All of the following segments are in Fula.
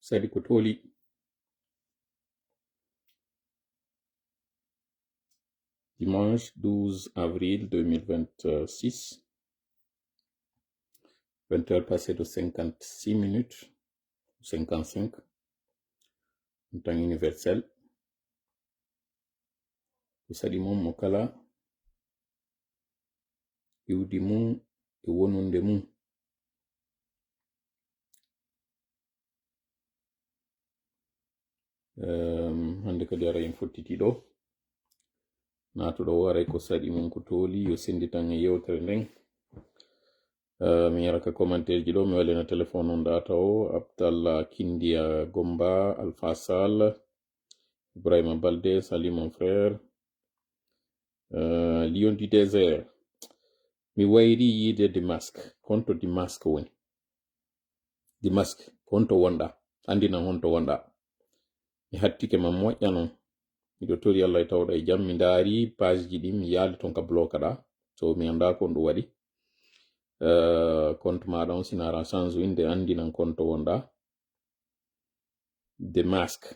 sadi ko toli dimanche 12 avril 2026, 20 heures passées de 56 minutes, 55, en temps universel. Ko sadi mum mo kala iwdi mum e wonunde mum. hande kadi ara en fottiti ɗo natuɗo waray ko sadi mum ko toli yo senditan e yewtere nden. mi yara ka commentaire ji ɗo mi walina téléphone on data o Abdallah Kindia Gomba Alpha Sall Ibrahima Balde Salim mon frère Lion du désert. mi wayri yide Damasque konto Damasque woni Damasque konto wonɗa andina honto wonɗa. mi hattike ma moƴƴa non miɗo tori Allah e tawɗa e jam. mi daari page ji ɗi mi yaali ton ka bloqué ɗa, so mi anda ko ɗum waɗi. compte maɗa on sinara change inde andinan compte wonɗa Damasque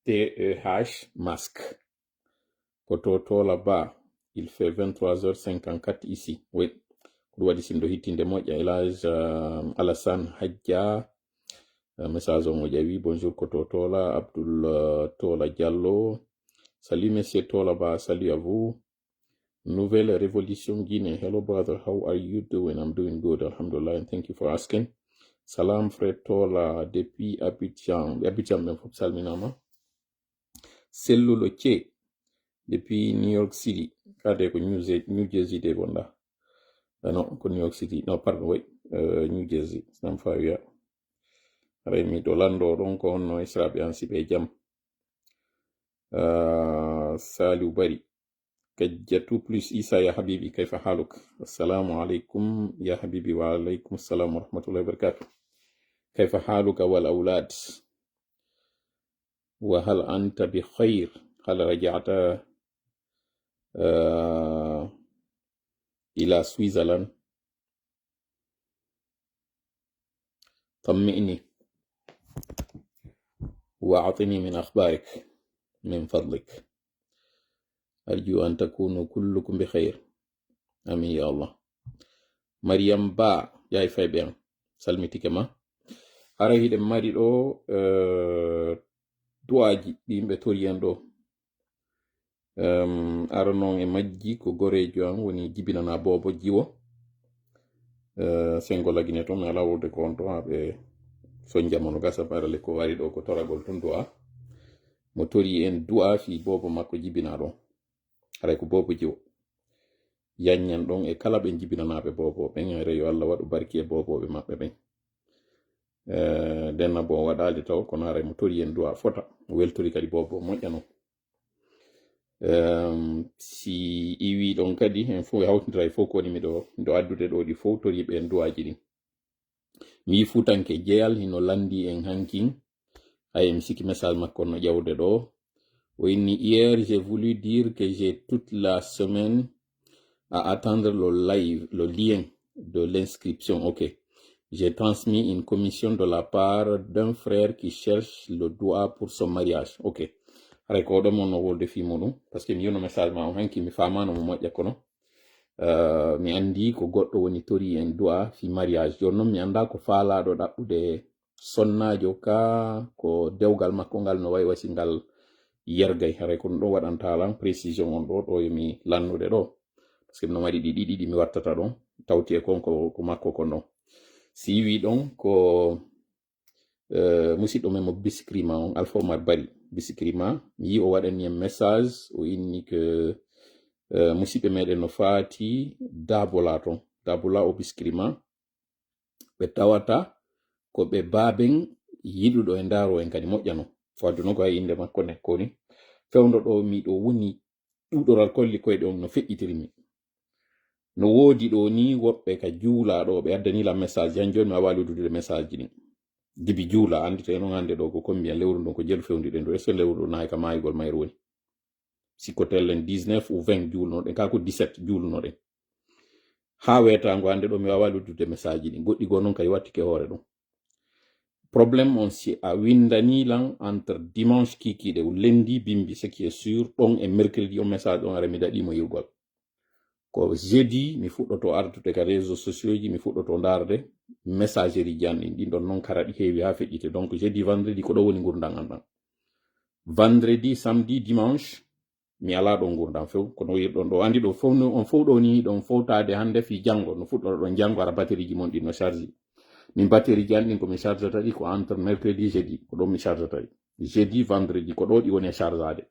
TEH masque koto tola ba. il fait 23h54 ici. oui ko waɗi simɗo hittinde moƴƴa. Elage Alassane Hadja message on o ƴawi bonjour koto tola. Abdoul Tola Diallo salut monsieur Tola ba, salut à vous. Nouvelle Révolution Guinée. Hello brother, how are you doing? I'm doing good, alhamdulillah, and thank you for asking. Salam frère Tola depuis Abidjan. Abidjan ben fop salminama. Sellulo Che depuis New York City. Kade ko New Jersey de bonda. Non, ko New York City. Non, pardon, oui. New Jersey. Sam Faya. Remi Dolando donc on israbi ansi be jam. Salu bari. كجتو بلس إيسا يا حبيبي كيف حالك؟ السلام عليكم يا حبيبي وعليكم السلام ورحمة الله وبركاته. كيف حالك والأولاد؟ وهل أنت بخير؟ هل رجعت إلى سويسرلاند؟ طمئني وأعطني من أخبارك من فضلك. أرجو أن تكونوا كلكم بخير آمين يا الله. مريم با ياي فايبيان سلمتك ما أرهي دم ماري دو duwaji ɗi yimɓe toriyan ɗo aranon e majji ko gorejo am woni jibinana bobo jiwo sengo lagine to mi ala wurde ko on to haɓe son jamono gasa barale ko wari ɗo ko toragol ton du'a mo tori en du'a fi bobo makko jibina ɗo aray ko bobo jiwo yanyan ɗon e kala ɓe jibinanaɓe bobo ɓen reyo Allah waɗu barki e boboɓe maɓɓe ɓen. denna bo waɗali taw kono haray mo tori en du'a fota o weltori kadi bobo moƴƴano. si iwi ɗon kadi en fo hawtindira e fof ko woni miɗo addude ɗo ɗi fof toriɓe en du'aji ɗin. mi yi futanke jeyal hino landi en hankin hay mi sikki message makko no ƴewde ɗo o inni hier j'ai voulu dire que j'ai toute la semaine à attendre le lien de l'inscription. Ok, j'ai transmis une commission de la part d'un frère qui cherche le doigt pour son mariage. Ok, aray ko ɗo mon no wolde fimo ɗum parce que mi yono message ma o hanki mi famano mo moƴƴa kono mi andi ko goɗɗo woni tori en do'a fi mariage. joni noon mi anda ko faalaɗo ɗaɓɓude sonnajo ka ko dewgal makko ngal no wayi wasi ngal yergay. haray ko ɗum ɗo waɗantalan précision on ɗo yomi lannude ɗo par ce que no waɗi ɗiɗi mi wattata ɗon tawti e konko ko makko kon ɗon. si wi ɗon ko musidɗo men mo Biskrima on Alpha Omar Bari Biskrima mi yi o waɗani en message o inni que musidɓe meɗen no faati dabola ton dabola o Biskrima ɓe tawata ko ɓe baben yiɗuɗo e ndaro en kadi moƴƴano faddu no ko hay inde makko nekkoni fewndo ɗo miɗo woni ɗuɗoral kolli koyɗe on no feƴƴitirmi no woodi ɗo ni woɓɓe ka juulaɗo ɓe addanila message jan joni mi a waali uddude message ji ɗin dibi juula andite noon hande ɗo ko combien lewru ɗon ko jelu fewndi ɗo est ce que lewru ɗo nayi ka mayigol mayru woni sikko tellen 19 ou 20 juulnoɗen ka ko 17 juulnoɗen ha wetango hande ɗo mi wawa uddude message ji ɗin goɗɗi go noon kay wattike hoore ɗum problème on si a windani lan entre dimanche kikiɗe ou lundi bimbi ce qui est sûr ɗon e mercredi on message on ara mi daɗimo yewgol ko jeudi mi fuɗɗoto artude ka réseaux sociaux ji mi fuɗɗoto darde messagerie janɗin ɗin ɗon noon kara ɗi heewi ha feƴƴite donc jeudi vendredi ko ɗo woni gurdam an ɗan vendredi samedi dimanche mi ala ɗon gurdam few kono wirɗon ɗo andi ɗo fof on fof ɗo ni ɗon fowtade hande fi jango no fuɗɗoto ɗon jango ara batterie ji mon ɗin no charge min batterie ji an ɗin komi chargeta ɗi ko entre mercredi jeudi ko ɗon mi chargeta ɗi jeudi vendredi ko ɗo ɗi woni e chargeade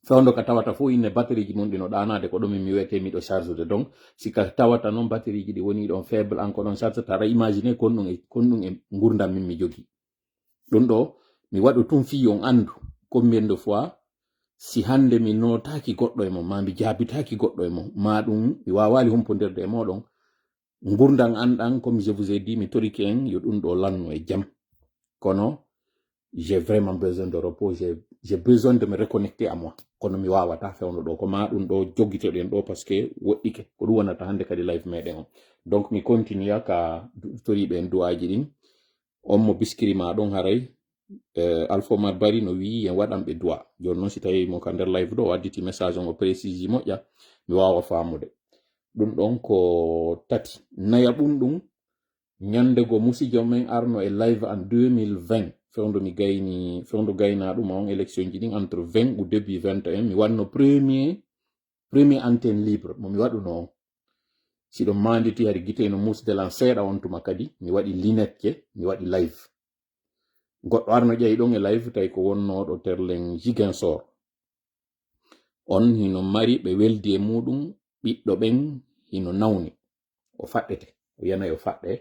fewndo ka tawata fof inne batterie ji mon ɗi no ɗanade ko ɗum mi wiyete miɗo chargede donc sika tawata noon batterie ji ɗi woni ɗon faible an ko ɗon charge tara imagine kon ɗum e gurdam min mi jogi ɗum ɗo mi waɗu tun fi on andu combien de fois si hande mi notaki goɗɗo e mo ma mi jaabitaki goɗɗo e mo ma ɗum mi wawali humpodirde e moɗon gurdam an ɗan comme je vous ai dit mi toriki en yo ɗum ɗo lanno e jam kono j'ai vraiment besoin de repos j'ai besoin de me reconnecter à moi kono mi wawata fewno ɗo ko ma ɗum ɗo joggiteɗen ɗo par ce que woɗɗike ko ɗum wonata hande kadi live meɗen on donc mi continue ka toriɓe en duwaji ɗin on mo biskirima ɗon haray Alpha Omar Bari no wi en waɗanɓe duwa joni noon si tawi mo ka nder live ɗo wadditi message on o précise moƴƴa mi wawa famude ɗum ɗon ko tati naya ɓunɗum ñandego musijo men arno e live en 2020 fewndo mi gayni fewndo gayna ɗum on élection ji ɗin entre 20 ou début 21 mi wanno premier antenne libre mo mi waɗuno on siɗo manditi hari guite no musdelan seeɗa on tuma kadi mi waɗi linette je mi waɗi live goɗɗo arno ƴeyi ɗon e live tawi ko wonnoɗo terlen Ziguinchor on hino mari ɓe weldi e muɗum ɓiɗɗo ɓen hino nawni o faɗɗete o yana o faɗɗe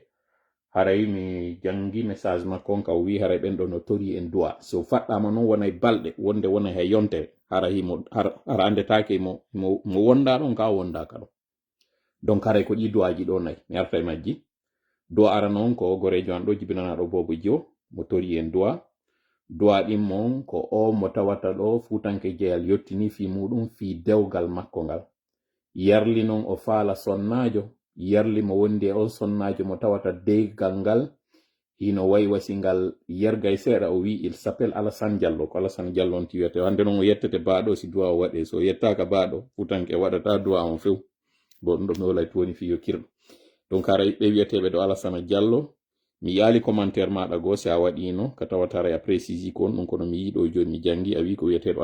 haray mi jangi message makko on ka o wi haray ɓen ɗo no tori en duwa so faɗɗama noon wonay balɗe wonde wona he yontere hara andetake mo wonda ɗon ka wondaka ɗon donc haray ko ɗi duwaji ɗo nayi mi arta e majji duwa ara noon ko gorejo an ɗo jibinanaɗo bobo jio mo tori en duwa ɗin mon ko o mo tawata ɗo futanke jeyal yettini fi muɗum fi dewgal makko ngal yarli noon o faala sonnajo yarli mo wondi e on sonnajo mo tawata deygal ngal hino waywasi ngal yergay seeɗa o wi il s'appelle Alassane Diallo ko Alassane Diallo on tiwete hande noon o yettete baɗo si duwa o waɗe so yettaka baɗo futanke waɗata duwa on few bo ɗum ɗo mi wolay to woni fiyo kirɗo donc ara ɓe wiyeteɓe ɗo Alassane Diallo mi yaali commentaire maɗa go si a waɗino ka tawata a précise kon ɗum kono mi yiɗo joni mi jangi a wi ko wiyeteɗo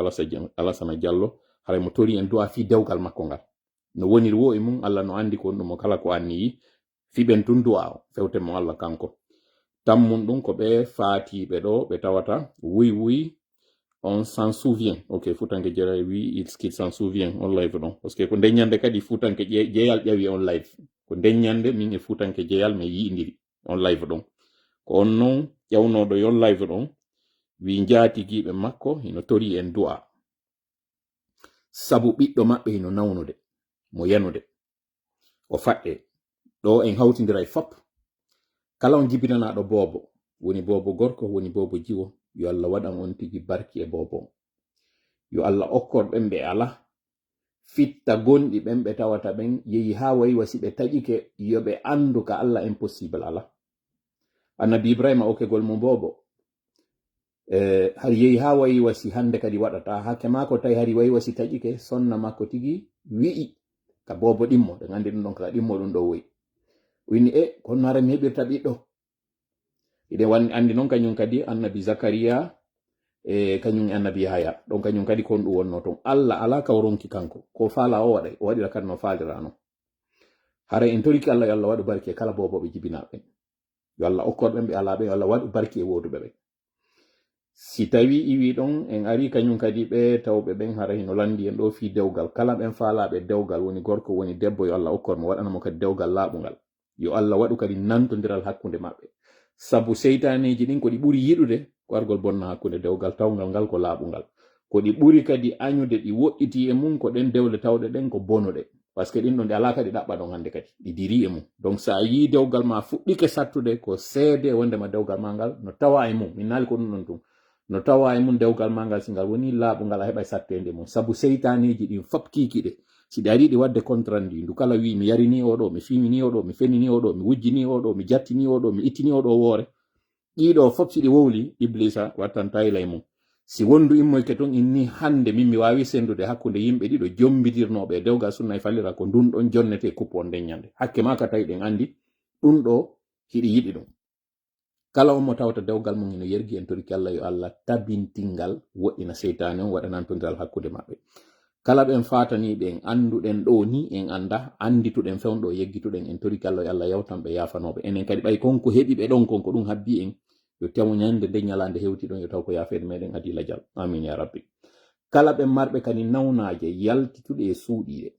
Alassane Diallo haray mo tori en duwa fi dewgal makko ngal no woniri wo e mum Allah no andi kon ɗum o kala ko anniyi fiɓen tun duwa o fewte mo Allah kanko tammum ɗum ko ɓe faatiɓe ɗo ɓe tawata oui on s'en souvient ok futanke jeeray wi qu'il s'en souvient on live ɗon parce que ko ndeññande kadi futanke jeeyal ƴawi on live ko ndeññande min e futanke jeeyal mi yi'idiri on live ɗon ko on noon ƴawnoɗo yon live ɗon wi jaatigiɓe makko hino tori en du'a sabu ɓiɗɗo maɓɓe hino nawnude mo yanude o faɗɗe ɗo en hawtidira e fop kala on jibinanaɗo bobo woni bobo gorko woni bobo jiwo yo Allah waɗan on tigi barki e bobo yo Allah okkor ɓen ɓe ala fitta gonɗi ɓen ɓe tawata ɓen yehi ha wayi wasi ɓe taƴike yoɓe andu ka Allah impossible ala annabi Ibrahima okegol mo bobo har yehi ha wayi wasi hande kadi waɗata hakke mako tawi hari wayi wasi taƴike sonna makko tigi wi'i ka bobo ɗimmo ɗe gandi ɗum ɗon ka ɗimmo ɗum ɗo woyi wini kono hara mi heɓirta ɓiɗɗo iɗen andi noon kañum kadi annabi Zakaria kañum annabi Yahaya ɗon kañum kadi kon ɗum wonno ton Allah ala ka o ronki kanko ko faala o waɗa o waɗira kadi no faalira non hara en toriki Allah yo Allah waɗu barki e kala boboɓe jibinaɓe yo Allah okkorɓen ɓe alaɓe yo Allah waɗu barki e woduɓe ɓe si tawi iwi ɗon en ari kañum kadi ɓe tawɓe ɓen hara hino landi en ɗo fi dewgal kala ɓen faalaɓe dewgal woni gorko woni debbo yo Allah okkormo waɗanamo kadi dewgal laaɓugal yo Allah waɗu kadi nantodiral hakkunde maɓɓe sabu seytaneji ɗin ko ɗi ɓuri yiɗude ko argol bonna hakkunde dewgal tawgal ngal ko laaɓugal ko ɗi ɓuri kadi añude ɗi woɗɗiti e mum ko ɗen dewle tawɗe ɗen ko bonuɗe par ce que ɗin ɗo nde ala kadi ɗaɓɓa ɗon hande kadi ɗi diri e mum donc sa yi dewgal ma fuɗɗike sattude ko seede wondema dewgal ma ngal no tawa e mum min naali ko ɗum ɗon tum no tawa e mum dewgal ma ngal si ngal woni laaɓugal a heɓa sattede mum sabu seytaneji ɗin fop kikiɗe si ɗi ari ɗi wadde contrandi ndu kala wi mi yarini oɗo mi fimini oɗo mi fenini oɗo mi wujjini oɗo mi jattini oɗo mi ittini oɗo woore ɗiɗo fof siɗi wowli iblisa wattanta e mum si wondu immoyke ton inni hande min mi wawi sendude hakkude yimɓe ɗiɗo jombidirnoɓe dewgal sunna e fallira ko ndun ɗon jonnete kuppo on nden ñande hakke ma ka tawi ɗen andi ɗum ɗo hiɗi yiɗi ɗum kala on mo tawata dewgal mum ino yergi en toriki Allah yo Allah tabintingal woɗɗina seytane on waɗanantodiral hakkude maɓɓe kala ɓen fataniɓe en anduɗen ɗo ni en anda andituɗen fewnɗo yeggituɗen en toriki Allah yo Allah yawtanɓe yafanoɓe enen kadi ɓay konko heɓi ɓe ɗon konko ɗum habbi en yo temo ñande nde ñalande hewti ɗon yo taw ko yafede meɗen adila dial amin ya rabbi kala ɓen marɓe kadi nawnaje yaltituɗe e suuɗiɗe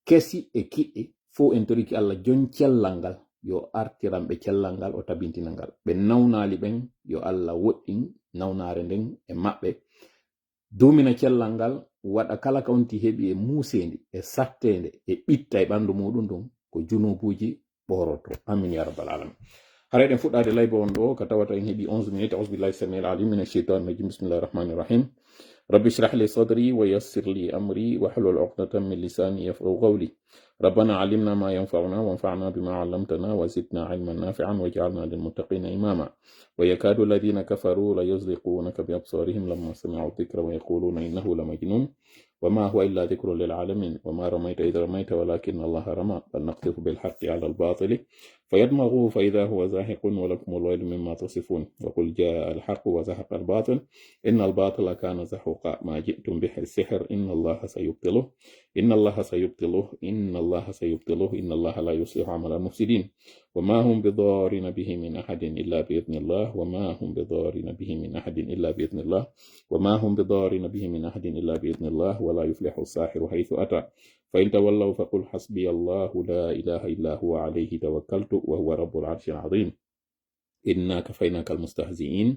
kesi e kiɗɗe fo en toriki Allah jon cellal ngal yo artiran ɓe cellal ngal o tabintina ngal ɓe nawnali ɓen yo Allah woɗɗin nawnare nden e maɓɓe dumina cellal ngal waɗa kala ka onti heɓi e musendi e sattende e ɓitta e ɓandu muɗum ɗum ko junubuji ɓoroto amin ya rabbal alamin hareɗen fuɗɗade laybo on ɗo ko tawata en heɓi 11 minutes ausbillahi samil alim min acheitan rajim bismillahi rahmani rahim rabbi shrah li sadri wa yassir li amri wahlul uqdatan min lisani yafqahu qawli ربنا علمنا ما ينفعنا وانفعنا بما علمتنا وزدنا علما نافعا واجعلنا للمتقين إماما ويكاد الذين كفروا ليزلقونك بأبصارهم لما سمعوا الذكر ويقولون إنه لمجنون وما هو إلا ذكر للعالمين وما رميت إذ رميت ولكن الله رمى بل نقذف بالحق على الباطل فيدمغه فإذا هو زاهق ولكم الويل مما تصفون وقل جاء الحق وزهق الباطل إن الباطل كان زهوقا ما جئتم به السحر إن الله سيبطله إن الله سيبطله إن الله سيبطله إن الله لا يصلح عمل المفسدين وما هم بضارين به من أحد إلا بإذن الله وما هم بضارين به من أحد إلا بإذن الله وما هم بضارين به من أحد إلا بإذن الله ولا يفلح الساحر حيث أتى فإن تولوا فقل حسبي الله لا إله إلا هو عليه توكلت وهو رب العرش العظيم إنا كفيناك المستهزئين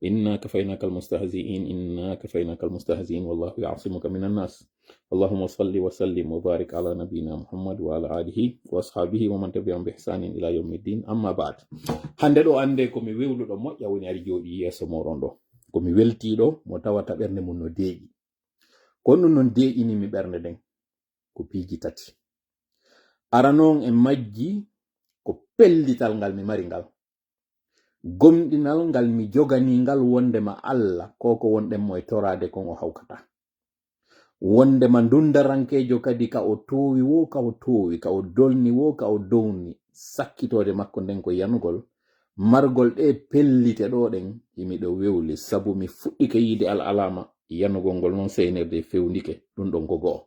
إنا كفيناك المستهزئين إنا كفيناك المستهزئين والله يعصمك من الناس اللهم صل وسلم وبارك على نبينا محمد وعلى آله وأصحابه ومن تبعهم بإحسان إلى يوم الدين أما بعد hande ɗo ande komi wewluɗo moƴƴa woni ari jooɗi yeeso moɗon ɗo komi weltiɗo mo tawata ɓernde mum no deeƴi kono non deeƴinimi ɓernde nden ko piiji tati aranon en majji ko pellital ngal mi mari ngal gomɗinal ngal mi joganigal wondema Allah koko wonɗenmo e torade kon o hawkata wondema dundarankejo kadi ka o towi wo ka o towi ka o dolni wo ka o downi sakkitode makko nden ko yanugol margol ɗe pellite ɗo ɗen yimiɗo wewli sabu mi fuɗɗike yiide al alama yanugol ngol noon seynerde fewndike ɗum ɗon ko go'o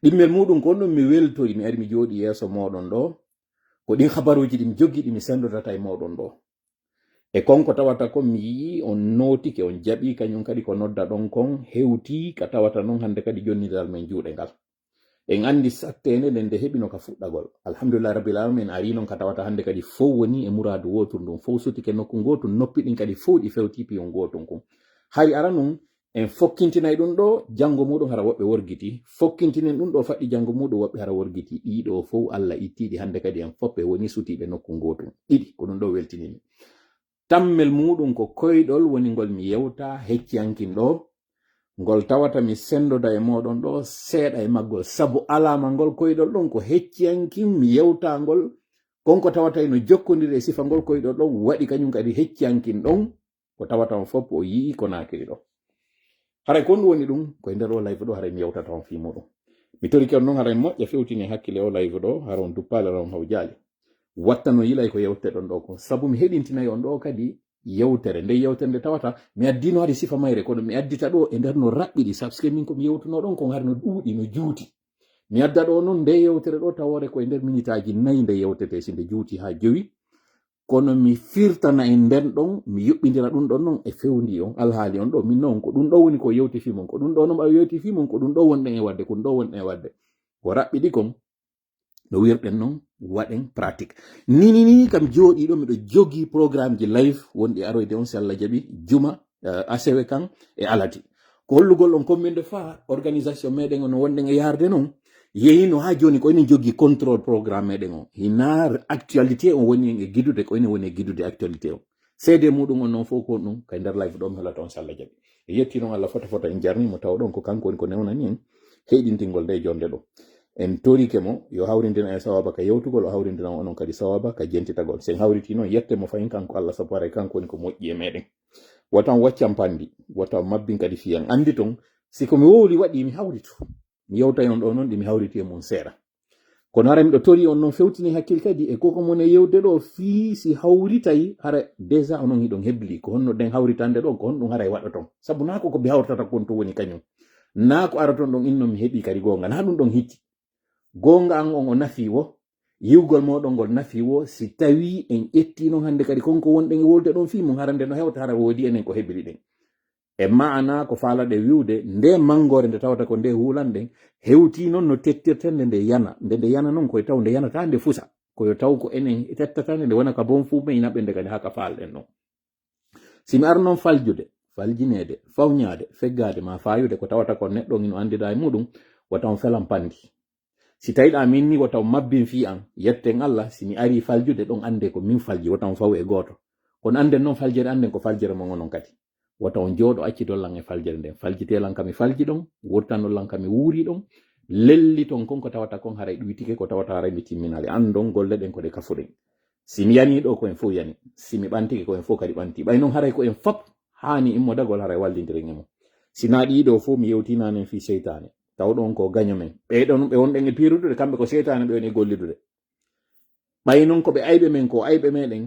ɗimmel muɗum ko ɗum mi weltori mi ari mi jooɗi yeeso moɗon ɗo ko ɗin habaruji ɗi mi joggi ɗi mi sendotata e moɗon ɗo e konko tawata ko mi yii on notike on jaɓi kañum kadi ko nodda ɗon kon hewti ka tawata noon hande kadi jonnidal men juuɗe ngal en andi sattende nden nde heɓino ka fuɗɗagol alhamdulillah rabbil alamin ari noon ka tawata hande kadi fof woni e muradu wotur ndum fof sutike nokku gotum noppi ɗin kadi fof ɗi fewti piyon gotum kum hay ara nun en fokkintinay ɗum ɗo janngo muɗum hara woɓɓe worgiti fokkintinen ɗum ɗo faɗɗi janngo muɗum woɓɓe hara worgiti ɗiɗo fof Allah ittiɗi hande kadi en foppe woni sutiɓe nokku gotum ɗiɗi ko ɗum ɗo weltinimi tammel muɗum ko koyɗol woni ngol mi yewta hecciyankin ɗo ngol tawata mi sendoda e moɗon ɗo seeɗa e maggol sabu alama ngol koyɗol ɗon ko hecciyankin mi yewta ngol konko tawata eno jokkodiri e sifa ngol koyɗol ɗon waɗi kañum kadi hecciyankin ɗon ko tawata on fof o yii ko nakiri ɗo haray kon ɗum woni ɗum koye nder o live ɗo haray mi yewtata on fi muɗum mi toriki on noon haray moƴƴa fewtini hakkille o live ɗo hara on duppale ram haw jaali watta no yilay ko yewte ɗon ɗo ko sabu mi heɗintinayi on ɗo kadi yewtere nde yewtere nde tawata mi addino hade sifa mayre kono mi addita ɗo e nder no raɓɓiɗi sabske min komi yewtuno ɗon kon har no ɗuuɗi no juuti mi adda ɗo noon nde yewtere ɗo tawore koye nder minitaji 4 nde yewtete si nde juuti ha jowi kono mi firtana e nden ɗon mi yuɓɓidira ɗum ɗon noon e fewndi on alhaali on ɗo min noon ko ɗum ɗo woni ko yewti fimon ko ɗum ɗo noon ɓawi yewti fimon ko ɗum ɗo wonɗen e wadde ko ɗum ɗo wonɗen e wadde ko raɓɓiɗi kon no wirɗen noon waɗen pratique ni kam jooɗiɗo miɗo jogi programme ji live wonɗi aroyde on si Allah jaɓi juma asewe kan e alati ko hollugol on commune de fa organisation meɗen on wonɗen e yarde noon yeyino ha joni ko enen jogui contrôle programme meɗen o hina actualité on woni en e guidude ko enen woni e guidude actualité o seede muɗum on noon fof ko ɗum kay nder live ɗo mi holata on so Allah jaɓi e yetti noon Allah fota en jarnimo taw ɗon ko kanko woni ko newnani en heɗintingol nde jonde ɗo en torike mo yo hawrindina e sawaba ka yewtugol o hawrindina onon kadi sawaba ka jentitagol sen hawriti noon yette mo fayin kanko Allah sabu ara kanko woni ko moƴƴi e meɗen watan waccan pandi watan mabbin kadi fiyan andi ton siko mi wowli waɗi mi hawritu mi yewtay on ɗo noon ɗi mi hawriti e mum seeɗa kono hara miɗo tori on noon fewtini hakkil kadi e koko mon e yewde ɗo fii si hawritay hara déjà onon hiɗon hebli ko honno ɗen hawritande ɗo ko honɗum hara e waɗa ton sabu na ko ɓe hawrtata kon to woni kañum na ko ara ton ɗon inno mi heɓi kadi gonga na ɗum ɗon hitti gonga an on o nafi wo yiwgol moɗon ngol nafi wo si tawi en ƴetti noon hande kadi konko wonɗen e wolde ɗon fi mum harande no hewta hara woodi enen ko heɓiri ɗen e maana ko faalaɗe wiwde nde mangore nde tawata ko nde huulanɗen hewti noon no tettirtende nde yana nde yana noon koye taw nde yanata nde fusa koyo taw ko enen tettatande nde wona ka bon fu men inaɓe nde kadi haka faalɗen noon simi ar noon faljude faljinede fawñade feggade ma fayude ko tawata ko neɗɗo ino andida e muɗum wataw felan pandi si tawiɗa min ni wataw mabbin fi an yetten Allah simi ari faljude ɗon ande ko min falji wataw faw e goto kono anden noon faljere anden ko faljere mo onon kadi wataw jooɗo acci dollan e faljere nden faljitelan kami falji ɗon wurtanollan kami wuuri ɗon lelli ton kon ko tawata kon haray ɗuytike ko tawata haray mi timminale andon golle ɗen ko ɗe kafuɗen simi yani ɗo ko en fof yani simi ɓantike ko en fof kadi ɓanti ɓay noon haray ko en fop hani immodagol haray wallidiren emo sina ɗiɗo fof mi yewtinanen fi seytane taw ɗon ko gaño men ɓeɗon ɓe wonɗen e pirudude kamɓe ko seytane ɓe woni e gollidude ɓay noon ko ɓe ayɓe men ko ayɓe meɗen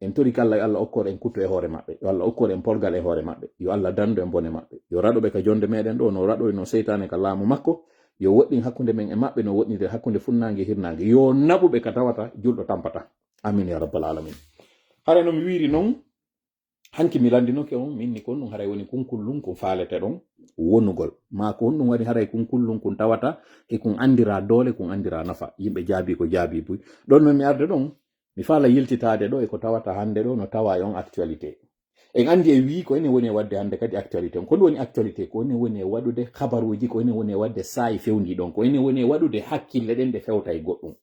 en tori kala yo Allah okkor en kutto e hoore maɓɓe yo Allah okkor en polgal e hoore maɓɓe yo Allah dando en bone maɓɓe yo raɗoɓe ka jonde meɗen ɗo no raɗoy no seytane ka laamu makko yo woɗɗin hakkunde men e maɓɓe no woɗɗinde hakkunde funnange hirnange yo naɓuɓe ka tawata julɗo tampata amin ya rabbal alamin hara no mi wiiri noon hanki mi landinoke on minni kon ɗum haray woni kunkullum ko faalete ɗon wonugol ma ko ɗum waɗi haray kunkullum kun tawata e kun andira doole kun andira nafa yimɓe jaabi ko jaabi buy ɗon non mi arde ɗon mi faala yiltitade ɗo e ko tawata hande ɗo no tawa on actualité en andi e wi ko ene woni e wadde hande kadi actualité on ko ɗum woni actualité ko ene woni e waɗude habaruji ko ene woni e wadde saayi fewndi ɗon ko ene woni e waɗude hakkille ɗen ɗe fewta e goɗɗum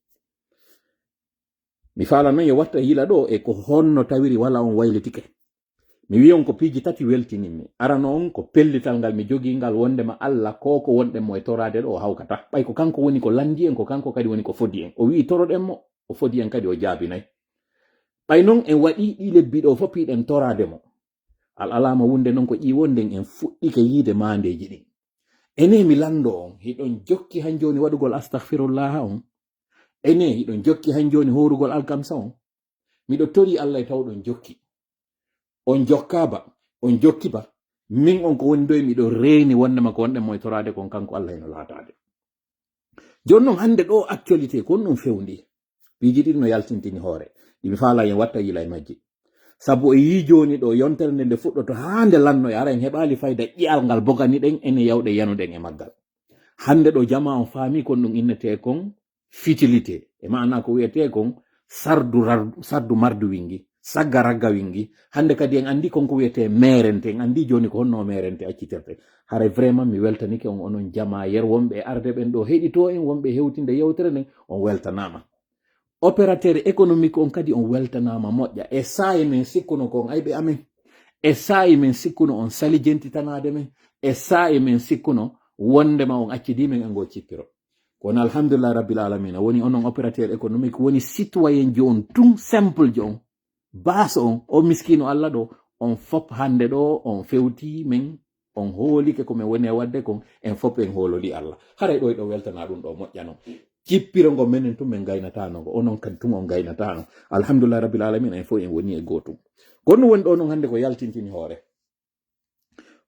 mi faala noon yo watta yila ɗo e ko honno tawiri wala on waylitike mi wi on ko piiji tati weltininmi arano on ko pellital ngal mi jogi ngal wondema Allah ko wonɗen mo e torade ɗo o hawkata ɓay ko kanko woni ko landi en ko kanko kadi woni ko fodi en o wi toroɗen mo o fodi en kadi o jaabinayi ɓay noon en waɗi ɗi lebbi ɗo fof piɗen torade mo al alama wunde noon ko ƴiwonden en fuɗɗike yiide mandeji ɗin ene mi lando on hiɗon jokki han joni waɗugol astahfirullah on ene hiɗon jokki han joni horugol alkamsa on miɗo tori Allah e tawɗon jokki on jokkaba on jokkiba min on ko woni doy miɗo reeni wondema ko wonɗen moye torade kon kanko Allah eno laatade joni noon hande ɗo actualité kon ɗum fewndi piiji ɗiɗi no yaltintini hoore ɗimi faala en watta yila e majji sabu o yi joni ɗo yontere nde nde fuɗɗoto ha nde lannoye ara en heɓali fayda ƴiyal ngal bogani ɗen ene yawɗe yanuɗen e maggal hande ɗo jama on faami kon ɗum innete kon futilité e mana ko wiyete kon sardu mardu wingi sagga ragga wingi hande kadi en andi konko wiyete merente en andi joni ko honno merente accitirte hare vraiment mi weltanike on onon jama yer wonɓe arde ɓen ɗo heɗito en wonɓe hewtinde yewtere nden on weltanama opérateur économique on kadi on weltanama moƴƴa e saayi men sikkuno kon ayɓe amen e saayi men sikkuno on sali jentitanade men e saayi men sikkuno wondema on accidimen e ngo cippiro kono alhamdulillah rabbil alamina woni onon opérateur économique woni citoyen ji on tun simple ji on base on o miskino Allah ɗo on fop hande ɗo on fewti men on hoolike komin woni e wadde kon en fop en hoololi Allah haray ɗo e ɗo weltana ɗum ɗo moƴƴano cippiro ngo menen tun min gaynatano ngo onon kadi tun on gaynatano alhamdulillah rabbil alamin en fof en woni e gotum gonno woni ɗo noon hande ko yaltintini hoore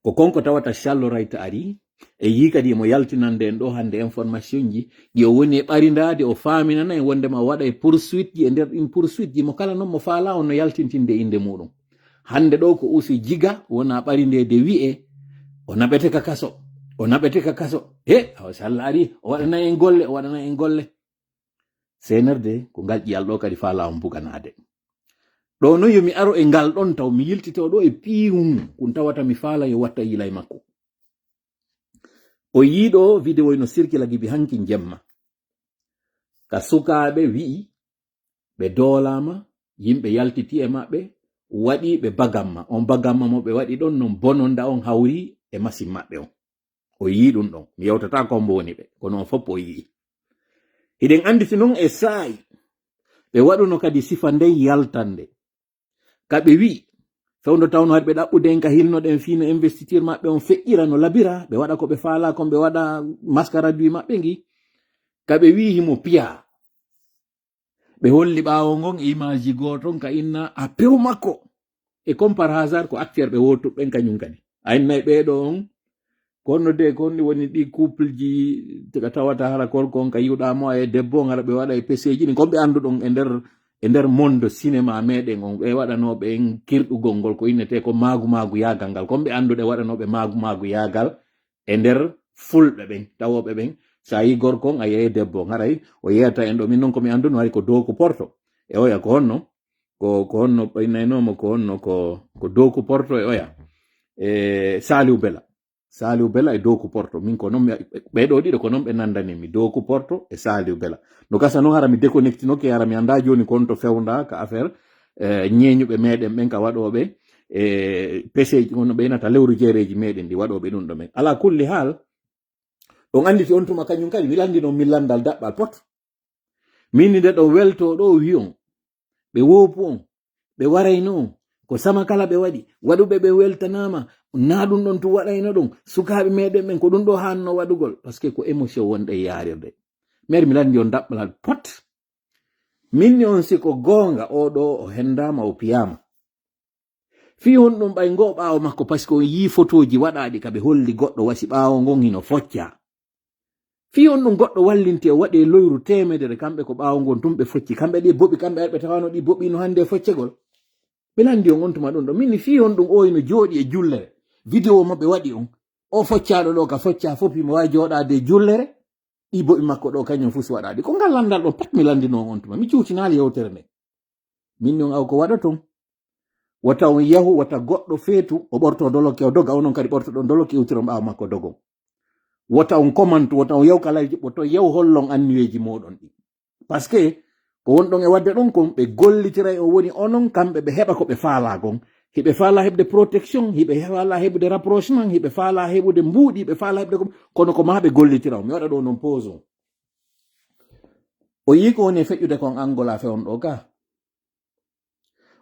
ko konko tawata callorayta ari e yi kadi mo yaltinande en ɗo hande information ji ɗi o woni e ɓarindade o faaminana en wondema waɗa e poursuite ji e nder ɗin poursuite ji mo kala noon mo faala on no yaltintinde inde muɗum hande ɗo ko usi jiga wona ɓarindede wi'e o naɓete ka kaso o naɓete ka kaso so Allah ari o waɗana en golle o waɗana en golle senerde ko ngal ƴiyal ɗo kadi faala on buganade ɗo noon yomi aro e ngal ɗon taw mi yiltito ɗo e piiwum kun tawata mi faala yo watta yila e makko o yiɗo vidéo no circula gibi hanki jemma ka sukaɓe wi'i ɓe doolama yimɓe yaltiti e maɓɓe waɗi ɓe bagamma on bagamma mo ɓe waɗi ɗon non bononda on hawri e machine maɓɓe on o yi ɗum ɗon mi yewtata kombo woni ɓe kono on fopp o yi hiɗen anditi non e saayi ɓe waɗuno kadi sifa ndey yaltande kaɓe wi fewndo tawno haɗ ɓe ɗaɓɓuden ka hilnoɗen fino investiture maɓɓe on feƴƴira no labira ɓe waɗa ko ɓe faala kon ɓe waɗa mascaradui maɓɓe ngi kaɓe wi himo piya ɓe holli ɓaawo ngon image goton ka inna a pew makko e comme par hasard ko acteur ɓe wotuɓɓen kañum kadi a innayi ɓeeɗo on konno de konni woni ɗi couple ji tawata hara korko on ka yiwɗamo e debbo on hara ɓe waɗa e peseji ɗin komɓe anduɗon e nder monde cinéma meɗen on ɓe waɗanoɓe en kirɗugol ngol ko innete ko magu yagal ngal komɓe anduɗe waɗanoɓe magu yagal e nder fulɓe ɓen tawoɓe ɓen sa yi gorko on a yeyi debbo on haray o yeyata en ɗo min noon komi anduno hari ko dow ko porto e oya ko honno ko honno ɓoynaynomo ko honno ko dow ko porto e oya Saliou Bella e dow ko porto min ko noon ɓeɗo ɗiɗo ko noon ɓe nandanimi dow ko porto e Saliou Bella no gasa noon hara mi déconnectinoke hara mi anda joni kon to fewnda ka affaire ñeñuɓe meɗen ɓen ka waɗoɓe peseji on ɓeynata lewru jeereji meɗen ɗi waɗoɓe ɗum ɗo men ala kulli haal ɗon anditi on tuma kañum kadi mi landino min landal daɓɓal pot min nde ɗo welto ɗo wiyon ɓe wopu on ɓe warayno on ko sama kala ɓe waɗi waɗuɓe ɓe weltanama na ɗum ɗon tu waɗayno ɗum sukaɓe meɗen ɓen ko ɗum ɗo hanno waɗugol par ce que ko émotion wonɗe yarirde mari mi landi on daɓɓalal pot minni on siko gonga oɗo o hendama o piyama fi on ɗum ɓay ngo ɓawo makko par ce que on yi photoji waɗaɗi kaɓe holli goɗɗo wasi ɓawo ngon hino focca fi on ɗum goɗɗo wallinti o waɗe loyru temedere kamɓe ko ɓawo ngon tum ɓe focci kamɓe ɗi boɓi kamɓe arɓe tawano ɗi boɓino hande foccegol ɓe landi on tuma ɗum ɗo minni fi on ɗum oyino jooɗi e jullere vidéo maɓɓe waɗi on o foccaɗo ɗo ka focca fofi mo wawi joɗade jullere ɗi boɓi makko ɗo kañum fu so waɗaɗi ko ngal landal ɗo pat mi landino on tuma mi cuutinali yewtere nde minni on aw ko waɗa ton wata on yahu wata goɗɗo feetu o ɓorto doloke o doga onon kadi ɓortoɗon doloke iwtiron ɓawa makko dogon wata on commente wata on yaw kala ɓoto yaw hollon anniyeji moɗon ɗi par ce que ko wonɗon e wadde ɗon kon ɓe gollitiray o woni onon kamɓe ɓe heɓa ko ɓe faala gon hiɓe faala heɓde protection hiɓe faala heɓde rapprochement hiɓe faala heɓude mbuuɗi hiɓe faala heɓde kono ko ma ɓe gollitira o mi waɗa ɗo noon pause on o yi ko woni e feƴƴude kon angola fewon ɗo ka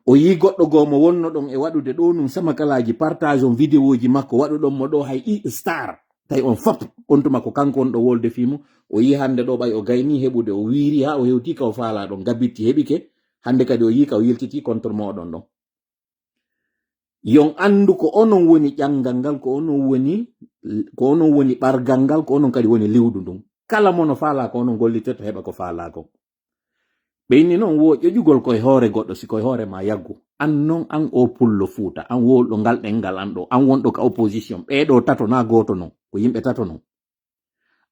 o yi goɗɗo goo mo wonno ɗon e waɗude ɗo num sama kalaji partage on vidéo ji makko waɗuɗon mo ɗo hay star tawi on fop on tuma ko kanko on ɗo wolde fimu o yi hande ɗo ɓay o gayni heɓude o wiiri ha o hewti ka o faala ɗon gabitti heɓike hande kadi o yi ka o yiltiti contre moɗon ɗon yon andu ko onon woni ƴangal ngal ko onon woni ɓargal ngal ko onon kadi woni liwdu ndun kala mono faala ko onon gollitirta heɓa ko faala kon ɓeyni noon wo ƴoƴugol koye hoore goɗɗo si koye hoore ma yaggu an noon an o pullo fuuta an wolɗo ngal ɗengal an ɗo an wonɗo ka opposition ɓeɗo tato na goto non ko yimɓe tato non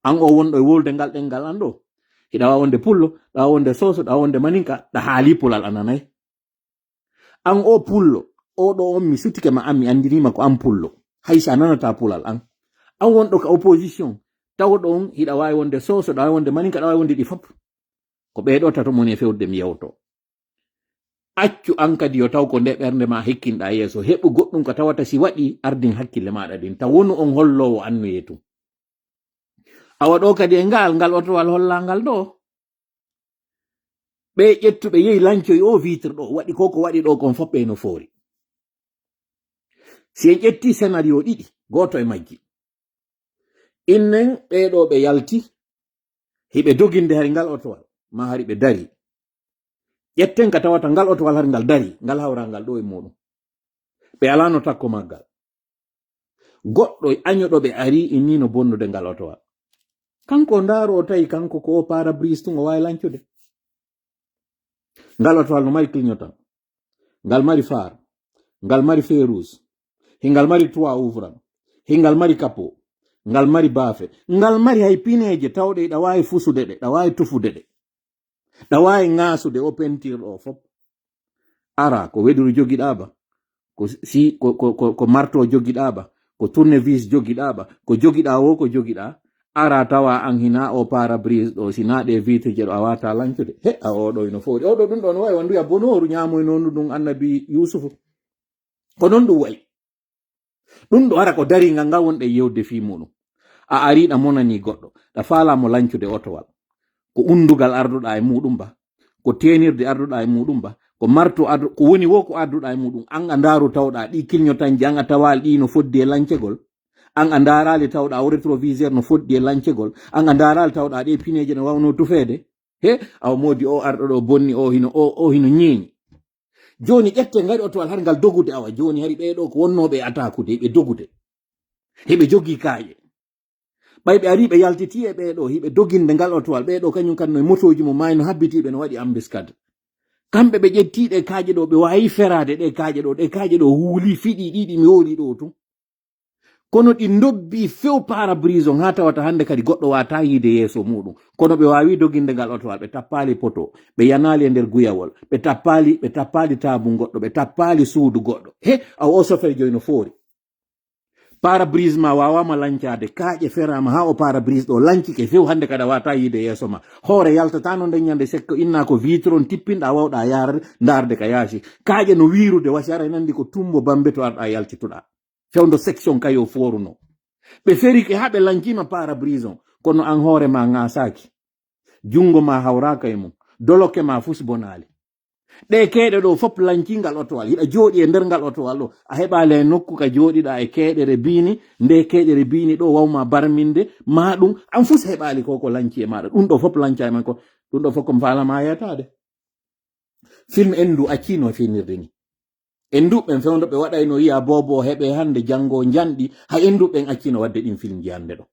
an o wonɗo e wolde ngal ɗengal an ɗo hiɗa wawa wonde pullo ɗa wawa wonde soso ɗa wawa wonde maninka ɗa haali pulal ananayi an o pullo oɗo on mi sutike ma an mi andirima ko an pullo haysa nanata pulal an wonɗo ka opposition tawɗo on hiɗa wawi wonde soso ɗa wawi wonde maninka ɗa wawi wonde ɗi fop ko ɓeɗo tato moni e fewde mi yewto accu an kadi yo taw ko nde ɓernde ma hekkinɗa yeeso heɓu goɗɗum ko tawata si waɗi ardin hakkille maɗa ɗin taw wonu on hollowo annuye tum awa ɗo kadi e ngal otowal hollangal ɗo ɓe ƴettuɓe yehi lancoyi o vitre ɗo waɗi koko waɗi ɗo kon foppe no foori si en ƴetti scénario ɗiɗi goto e majji innen ɓeɗo ɓe yalti hiɓe doginde hari ngal otowal ma hari ɓe dari ƴetten ka tawata ngal otowal hari ngal dari ngal hawrangal ɗo e muɗum ɓe alano takko maggal goɗɗo añoɗo ɓe ari innino bonnude ngal otowal kanko ndaaro o tawi kanko ko o parabrise tun o wawi lancude ngal otowal no mari clignotant ngal mari phare ngal mari feu rouge hingal mari toit ouvrant hingal mari capot ngal mari baafe ngal mari hay pineje tawɗe ɗa wawi fusude ɗe ɗa wawi tufude ɗe ɗa wawi ŋaasude o peinture ɗo fop ara ko weduru jogiɗaba ko marto jogiɗaba ko tournevis jogiɗaba ko jogiɗa wo ko jogiɗa ara tawa an hina o parabrise ɗo sina ɗe vitre je ɗo a wata lancude he a oɗo ino foori oɗo ɗum ɗo no wawi wanduya bonoru ñamoy nonu ɗum annabi yusufu ko non ɗum wayi ɗum ɗo ara ko daringal ngal wonɗe yewde fi muɗum a ariɗa monani goɗɗo ɗa falamo lancude otowal ko undugal arduɗa e muɗum ba, ko tenirde arduɗa e muɗum ba, ko marto ko woni wo ko arduɗa e muɗum. An a ndaru tawɗa ɗi kilñotanji, an a tawali ɗi no foddi e lancegol, an a ndarali tawɗa o rétroviseur no foddi e lancegol, an a ndarali tawɗa ɗe pineje no wawno tufede. He aw modi o arɗo ɗo bonni o hino ñeeñi. Joni ƴette ngari otowal har ngal dogude awa joni hari ɓeɗo ko wonnoɓe atakude ɓe dogude heɓe jogi kaaƴe ɓay ɓe ari ɓe yaltiti e ɓeɗo hiɓe doginde ngal otowal ɓeɗo kañum kan no motoji mo mayno habbitiɓe no waɗi embuscade kamɓe ɓe ƴettiɗe kaaƴe ɗo ɓe wawi ferade ɗe kaaƴe ɗo huuli fiɗi ɗiɗi mi woli ɗo tun kono ɗi dobbi few parabrise on ha tawata hande kadi goɗɗo wata yiide yeeso muɗum kono ɓe wawi doginde ngal otowal ɓe tappali poto ɓe yanali e nder guyawol ɓe tappali tabu goɗɗo ɓe tappali suudu goɗɗo he aw o sofere joyi no foori parabrise ma wawama lancade kaaƴe ferama ha o parabrise ɗo lancike few hande kada wata yiide yeeso ma hoore yaltata no ndeñande sekko inna ko vitre on tippinɗa wawɗa yarde darde ka yaasi kaaƴe no wirude wasi ara nandi ko tumbo bambe to arɗa yaltituɗa fewndo section kayo foruno ɓe ferike ha ɓe lancima parabrise on kono an hoore ma ngasaki jungo ma hawraka e mum doloke ma fus bonali ɗe keeɗe ɗo fop lancingal otowal hiɗa jooɗi e nder ngal otowal ɗo a heɓale nokku ka jooɗiɗa e keeɗere bini nde keeɗere bini ɗo wawma barminde ma ɗum an fus heɓali koko lanci e maɗa ɗum ɗo fop lanca e man ko ɗum ɗo fop ko falama yetade film endu accino finirde ni enduɓɓen fewndo ɓe waɗayno yiya bobo heɓe hande janngo janɗi ha enduɓɓen accino wadde ɗin film ji hande ɗo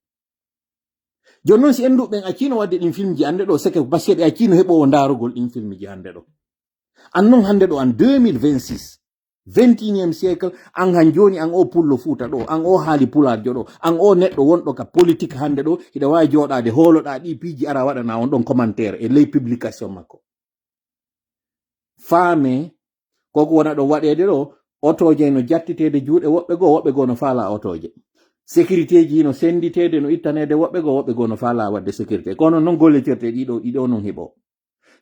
joni noon si enduɓɓen accino wadde ɗin film ji hande ɗo seke baske ɓe accino heɓowo darugol ɗin film ji hande ɗo an non hande ɗo an 2026 21e siècle an han joni an o pullo fuuta ɗo an o haali pulaarjo ɗo an o neɗɗo wonɗo ka politique hande ɗo hiɗa wawi joɗade holoɗa ɗi piiji ara waɗana on ɗon commentaire e ley publication makko faame koko wona ɗo waɗede ɗo otoje no jattitede juuɗe woɓɓe goo no faala otoje sécurité ji no senditede no ittanede woɓɓe goo no faala wadde sécurité kono noon golletirte ɗiɗo non heɓo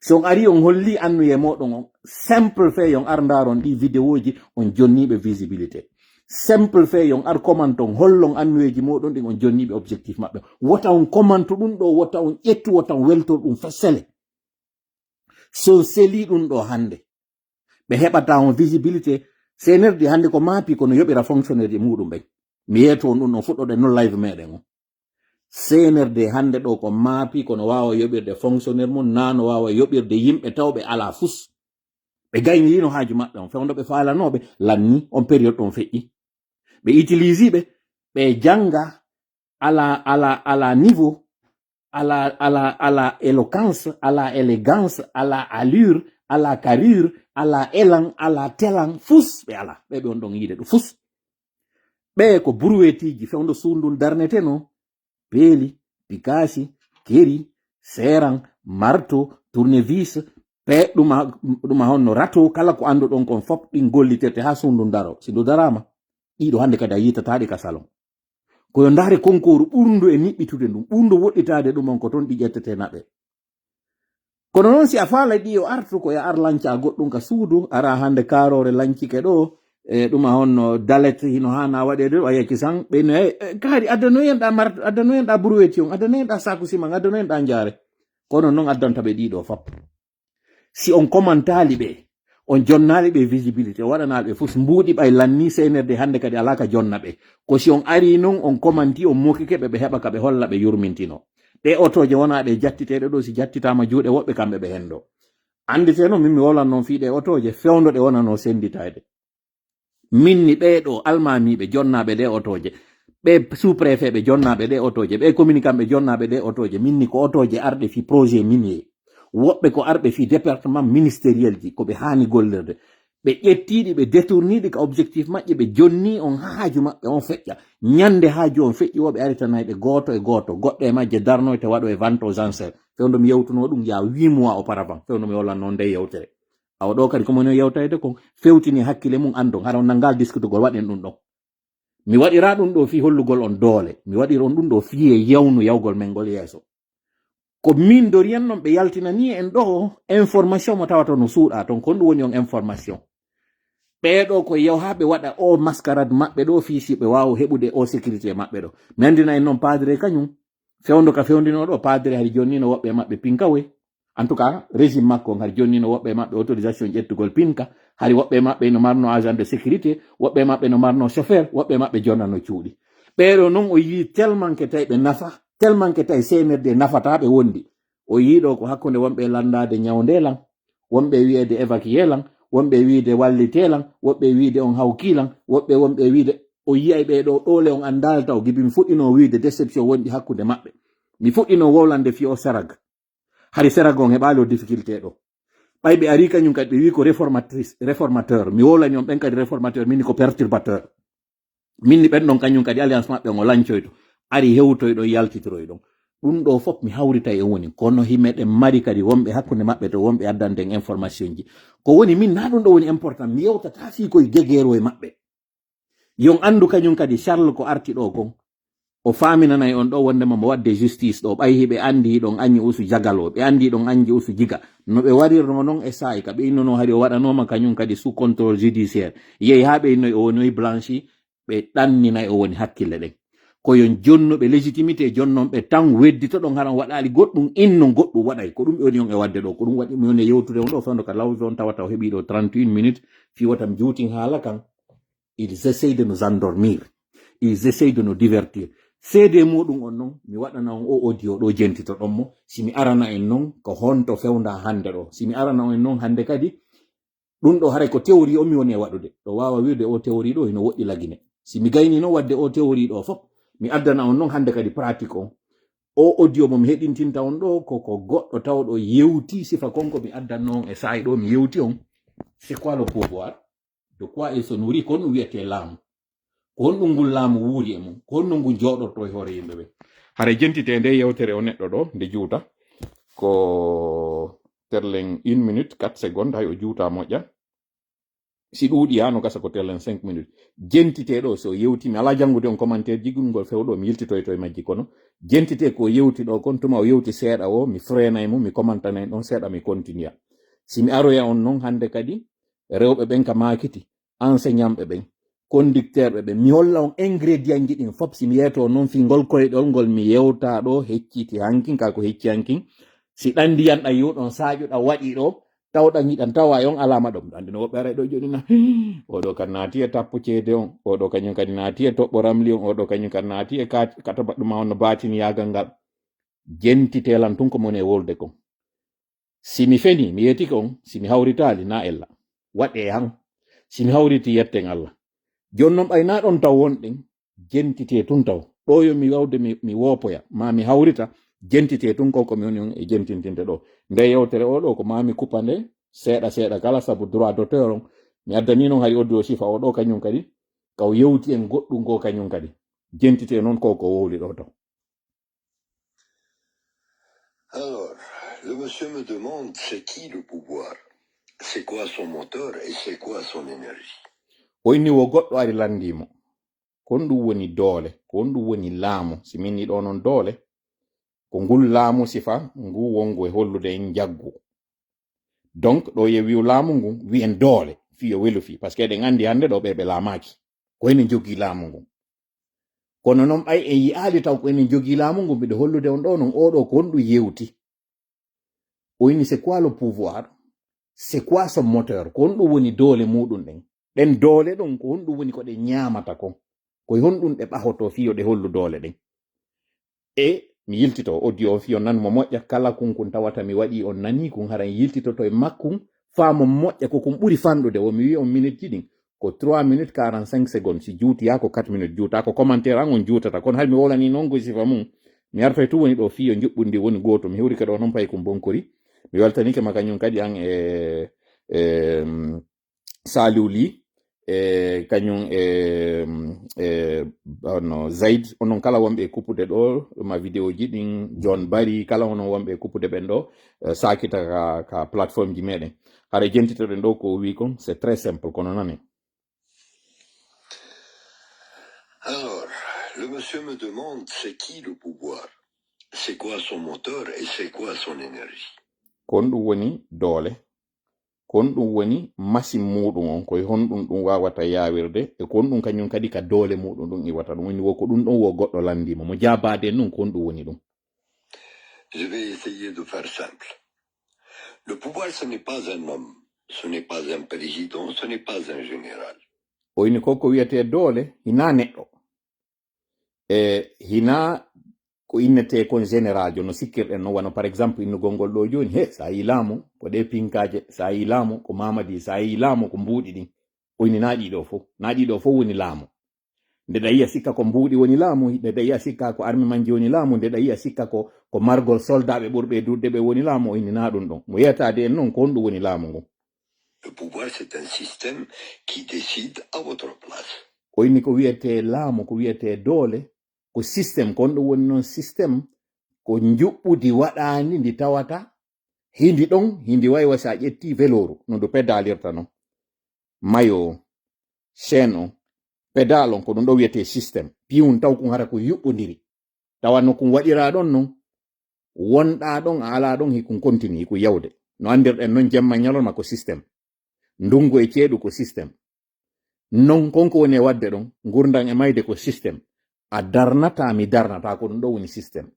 so on ari on holli annuye moɗon on simple fait yon ar ndaron ɗi vidéo ji on jonniɓe visibilité simple fait yon ar comment on hollon annuyeji moɗon ɗin on jonniɓe objectif maɓɓe wota on commentu ɗum ɗo wota on ƴettu wota on weltor ɗum fesele so seli ɗum ɗo hande ɓe heɓata on visibilité senerdi hande ko maapi kono yoɓira fonctionnaire ji muɗum ɓen mi yeeto on ɗum no fuɗɗode non live meɗen on senerde hande ɗo ko maapi kono wawa yoɓirde fonctionnaire mum nano wawa yoɓirde yimɓe tawɓe ala fus ɓe gaynirino haaju maɓɓe on fewndo ɓe falanoɓe lanni on période ɗon feƴƴi ɓe utilise ɓe janga ala niveau ala éloquence ala élégance ala allure ala carrure ala élan ala telan fus ɓe ala ɓe on ɗon yiide ɗum fus ɓe ko brouettiji fewndo sundun darnete no peeli pikasi keri seran marto tournevis pe ɗuma honno rato kala ko andu ɗon kon fop ɗin golliterte ha sundu daro si ndu darama ɗiɗo hande kadi a yitataɗi ka salon koyo ndaare konkoru ɓurndu e niɓɓitude ɗum ɓurndu woɗɗitade ɗum on ko toon ɗi ƴettete naɓe kono noon si a faala ɗi o artu ko ya ar lanca goɗɗum ka suudu ara hande karore lancike ɗo e ɗuma honno dalet hino hana waɗede ɗo a yecci san ɓeno kaari addanoyenɗa brouetti on addanoyenɗa saku siman addanoyenɗa jaare kono noon addantaɓe ɗiɗo fop si on commentali ɓe on jonnali ɓe visibilité waɗanaɓe fof mbuuɗi ɓay lanni senerde hande kadi alaka jonna ɓe ko si on ari noon on commenti on mokikeɓe ɓe heɓa ka ɓe holla ɓe yurmintino ɗe otoje wona ɗe jattiteɗe ɗo si jattitama juuɗe woɓɓe kamɓe ɓe hendo andite noon min mi wolan noon fiiɗe otoje fewndo ɗe wonano senditade minni ɓeɗo almamiɓe jonnaɓe ɗe otoje ɓe sous préfet ɓe jonnaɓe ɗe otoje ɓe communicant ɓe jonnaɓe ɗe otoje minni ko otoje arɗe fi projet minier woɓɓe ko arɓe fi département ministériel ji koɓe hani gollirde ɓe ƴettiɗi ɓe détourniɗi ka objectif maɓɓe ɓe jonni on haaju maɓɓe on feƴƴa ñande haaju on feƴƴi woɓe aritanayɓe goto e goto goɗɗo e majje darnoyte waɗo e vente aux enchères fewndo mi yewtuno ɗum ya 8 mois auparavant fewndo mi wolanno nde yewtere awa ɗo kadi komoni yewtayde ko fewtini hakkille mum andon haɗa on nangal discutugol waɗen ɗum ɗon mi waɗira ɗum ɗo fi hollugol on doole mi waɗira on ɗum ɗo fiye yewnu yawgol men ngol yeeso ko min doriyan noon ɓe yaltinani en ɗo information mo tawata no suuɗa toon kon ɗum woni on information ɓeɗo ko yew ha ɓe waɗa o mascarade maɓɓe ɗo fi si ɓe wawa heɓude o sécurité maɓɓe ɗo mi andina en noon padre kañum fewndo ka fewndino ɗo padre hari jonni no woɓɓe maɓɓe pinka we en tout cas régime makko hari jonni no woɓɓe maɓɓe autorisation ƴettugol pinka hari woɓɓe maɓɓe no marno agent de sécurité woɓɓe maɓɓe no marno chauffeur woɓɓe maɓɓe jonnano cuuɗi ɓeɗo noon o yii tellement ke tawi ɓe nafa tellement ke tawi semirde nafata ɓe wondi o yiiɗo ko hakkunde wonɓe landade ñawndelan wonɓe wi'ede évacuelan wonɓe wiide wallitelan woɓɓe wiide on hawkilan wonɓe wiide o yiyay ɓeɗo ɗole on andalta o gibi mi fuɗɗino wiide déception wonɗi hakkude maɓɓe mi fuɗɗino wowlande fi o serag hari serag on heɓali o difficulté ɗo ɓay ɓe ari kañum kadi ɓe wi ko réformateur mi wowlani on ɓen kadi réformateur minni ko perturbateur minni ɓen ɗon kañum kadi alliance maɓɓe on o lancoyto ari hewtoyɗo yaltitiroyɗon ɗum ɗo fof mi hawrita e woni kono himmeɗen mari kadi wonɓe hakkunde maɓɓe to wonɓe addanden information ji ko woni min na ɗum ɗo woni important mi yewtata fi koye gueguero e maɓɓe yon andu kañum kadi Charles ko arti ɗo kon o faminanayi on ɗo wondema mo wadde justice ɗo ɓay ɓe andi ɗon añi usu jagalo ɓe andi ɗon anji usu jiga no ɓe warirno noon e sayi ka ɓe innono hari o waɗanoma kañum kadi sous contrôle judiciaire yehi ha ɓe innoyi o wonoyi blanchi ɓe ɗanninayi o woni hakkille ɗen koyon jonnuɓe légitimité jonnon ɓe tan weddito ɗon haran waɗali goɗɗum inno goɗɗum waɗay ko ɗum ɓe woni on e wadde ɗo ko ɗum waɗi mi woni yewtude on ɗo fewndo ka lawdi on tawata o heeɓi ɗo 31 minutes fi watam juutin haala kan ils essayent de nous endormir ils essayent de nous divertir seede muɗum on noon mi waɗana on o audio ɗo jentito ɗon mo simi arana en noon ko honto fewnda hande ɗo simi arana on en noon hande kadi ɗum ɗo haray ko théorie on mi woni e waɗude ɗo wawa wiide o théorie ɗo hino woɗɗi lagine simi gayni noon wadde o théorie ɗo fof mi addana on noon hande kadi pratique on o audio mo mi heɗintinta on ɗo koko goɗɗo tawɗo yewti sifa konko mi addanno on e sa'i ɗo mi yewti on c'est quoi le pouvoir de quoi il se nourrit ko ɗum wiyete laamu ko honɗum ngol laamu wuuri e mum ko honɗum ngu jooɗorto e hoore yimɓe ɓe hara jentite nde yewtere o neɗɗo ɗo nde juuta ko terlen 1 minute 4 secondes hay o juuta moƴƴa si ɗuuɗi ha no gasa ko terlen 5 minutes jentite ɗo so yewti mi ala janngude on commentaire jigungol fewɗo mi yiltitoyto e majji kono jentite ko yewti ɗo kon tuma o yewti seeɗa o mi frena e mum mi commentana ɗon seeɗa mi continue si mi aroya on noon hande kadi rewɓe ɓen ka makiti enseignant ɓe ɓen conducteur ɓe ɓen mi holla on ingrédient ji ɗin fof si mi yeeto noon fi ngol koyɗol ngol mi yewta ɗo hecciti hankin ka ko hecci hankin si ɗan ndiyanɗan yuɗon saƴuɗa waɗi ɗo tawɗan yiɗan tawa on alama ɗum ɗande no woɓɓe aray ɗo jonina oɗo kan naati e tappo ceede on oɗo kañum kadi naati e toɓɓo ramli on oɗo kañum kadi naati e kata baɗɗuma on no batini yagal ngal jentitelan tun ko moni e wolde kon simi feni mi yetiki on simi hawritali na ella waɗe han simi hawriti yetten Allah jonnon ɓayna ɗon taw wonɗen jentite tun taw ɗo yo mi wawde mi wopoya ma mi hawrita jentite tun ko mi woni on e jentintinde ɗo nde yewtere oɗo ko mami kupa nde seeɗa kala sabu droit d'auteur on mi addani noon hay audio sifa oɗo kañum kadi kaw yewti en goɗɗum go kañum kadi jentite noon ko wowli ɗo taw. Alors, le monsieur me demande c'est qui le pouvoir, c'est quoi son moteur et c'est quoi son énergie. O inni wo goɗɗo ari landimo ko ɗum woni doole ko ɗum woni laamu si minni ɗo noon doole ko ngul laamu sifa ngu wongu e hollude en jaggu donc ɗo ye wi'u laamu ngu wi'en doole fiyo welu fi par ce que eɗen andi hande ɗo ɓe laamaki ko enen jogii laamu ngu kono noon ɓay en yi'aali taw ko enen jogii laamu ngu mbiɗa hollude on ɗo noon oɗo ko honɗum yewti o inni c'est quoi le pouvoir c'est quoi son moteur ko honɗum woni doole muɗum ɗen doole ɗon ko honɗum woni ko ɗe ñaamata kon koye honɗum ɗe ɓahoto fiyo ɗe hollu doole ɗen e mi yiltito audio on fiyo nanmo moƴƴa kala kun tawata mi waɗi on nani kun haran yiltitoto e makkun faamo moƴƴa ko kun ɓuri fanɗude o mi wi on minute ji ɗin ko 3 minutes 45 secondes si juutiya ko 4 minutes juuta ko commentaire an on juutata kono hay mi wolani noon goy sifa mum mi artoy tu woni ɗo fiyo juɓɓundi woni goto mi hewri kadi o noon payi ko bonkori mi weltanike ma kañum kadi an Saliou kañum no Zaid onon kala wonɓe kuppude ɗo ma vidéo ji ɗin John Barry kala onon wonɓe kuppude ɓen ɗo sakita ka plateforme ji meɗen hara jentitoɗen ɗo ko wi kon c'est très simple kono nane. Alors, le monsieur me demande c'est qui le pouvoir, c'est quoi son moteur et c'est quoi son énergie. Kon ɗum woni doole kon ɗum woni machine muɗum on koye honɗum ɗum wawata yawirde e kon ɗum kañum kadi ka doole muɗum ɗum iwata ɗum woni wo ko ɗum ɗon wo goɗɗo landima mo jabade noon kon ɗum woni ɗum Je vais essayer de faire simple. Le pouvoir, ce n'est pas un homme, ce n'est pas un président, ce n'est pas un général. o ini ko wiyete doole hina neɗɗo hina ko innete kon général jo no sikkirɗen no wano par exemple innugol ngol ɗo joni he sa yi laamu ko ɗe pinkaje sa yi laamu ko mamadi sa yi laamu ko mbuuɗi ɗin o ini na ɗiɗo fof woni laamu nde ɗa yiya sikka ko mbuuɗi woni laamu nde ɗa yiya sikka ko armi manji woni laamu nde ɗa yiya sikka ko margol soldaɓe ɓurɓe durde ɓe woni laamu o inni na ɗum ɗon mo yiyatade en noon ko honɗum woni laamu ngon. Le pouvoir, c'est un système qui décide à votre place. O inni ko wiyete laamu ko wiyete doole ko système ko honɗum woni noon système ko njuɓɓudi waɗandi ndi tawata hindi ɗon hindi waywa sa ƴetti veloru no ndu pedalirta non mayo chaine on pedal on ko ɗum ɗo wiyete système piwun taw kun hara ko yuɓɓodiri tawanno kun waɗira ɗon non wonɗa ɗon a ala ɗon hikun continue hiku yawde no andirɗen non jemma ñalorma ko système ndungu e ceeɗu ko système non konko woni e wadde ɗon gurdan e mayde ko système a darnata mi darnata ko ɗum ɗo woni système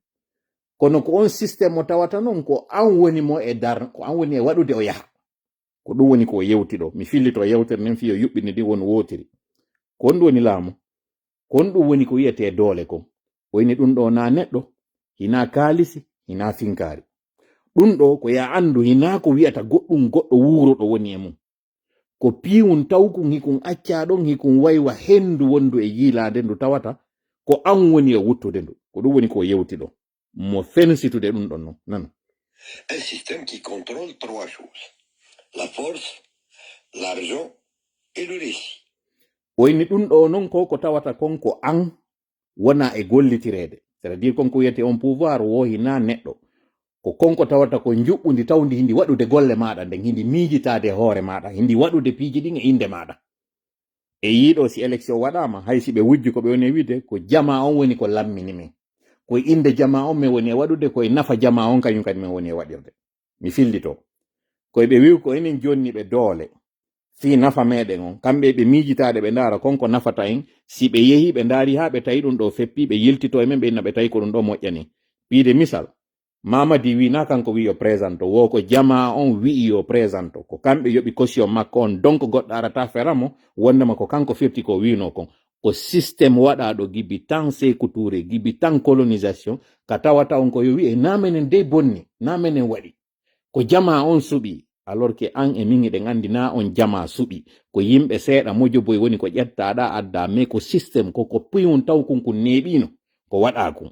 kono ko on système o tawata non ko an woni mo e ko an woni e waɗude o yaha ko ɗum woni ko yewti ɗo mi fillito yewtere nden fiyo yuɓɓini ɗi won wotiri ko on ɗum woni laamu ko on ɗum woni ko wiyete doole ko o ini ɗum ɗo na neɗɗo hina kaalisi hina finkari ɗum ɗo ko ya andu hina ko wiyata goɗɗum goɗɗo wuroɗo woni e mum ko piwun tawkun hikun acca ɗon hikun waywa hendu wondu e yiilade ndu tawata ko an woni e wuttude ndu ko ɗum woni ko yewti ɗo mo fensitude ɗum ɗon non nano. Un système qui contrôle trois choses: la force, l'argent et le récit. O inni ɗum ɗo non ko tawata konko an wona e gollitirede, c'est-à-dire konko wiyete on pouvoir wo hina neɗɗo ko konko tawata ko njuɓɓudi tawdi hindi waɗude golle maɗa nden hindi miijitade hoore maɗa hindi waɗude piiji ɗin e inde maɗa e yiɗo si élection waɗama hay si ɓe wujji ko ɓe woni wiide ko jama on woni ko lammini men koye inde jama on min woni e waɗude koye nafa jama on kañum kadi min woni e waɗirde mi fillito koye ɓe wi ko enen jonni ɓe doole fi nafa meɗen on kamɓe ɓe miijitade ɓe ndaara konko nafata en si ɓe yehi ɓe ndaari ha ɓe tawi ɗum ɗo feppi ɓe yiltito e men ɓe inna ɓe tawi ko ɗum ɗo moƴƴani piide misal mamadi wi na kanko wi yo présente wo ko jama on wi'i yo présente ko kamɓe yoɓi caution makko on donc goɗɗo arata feramo wondema ko kanko firti ko wino kon ko système waɗaɗo gibi tan sécoutouré gibi tan colonisation ka tawata on ko yo wi'e namenen de bonni namenen waɗi ko jama on suɓi alors que an e min eɗen andi na on jama suɓi ko yimɓe seeɗa mojo boy woni ko ƴettaɗa adda mais ko système koko puyun taw kun ko neeɓino ko waɗa kun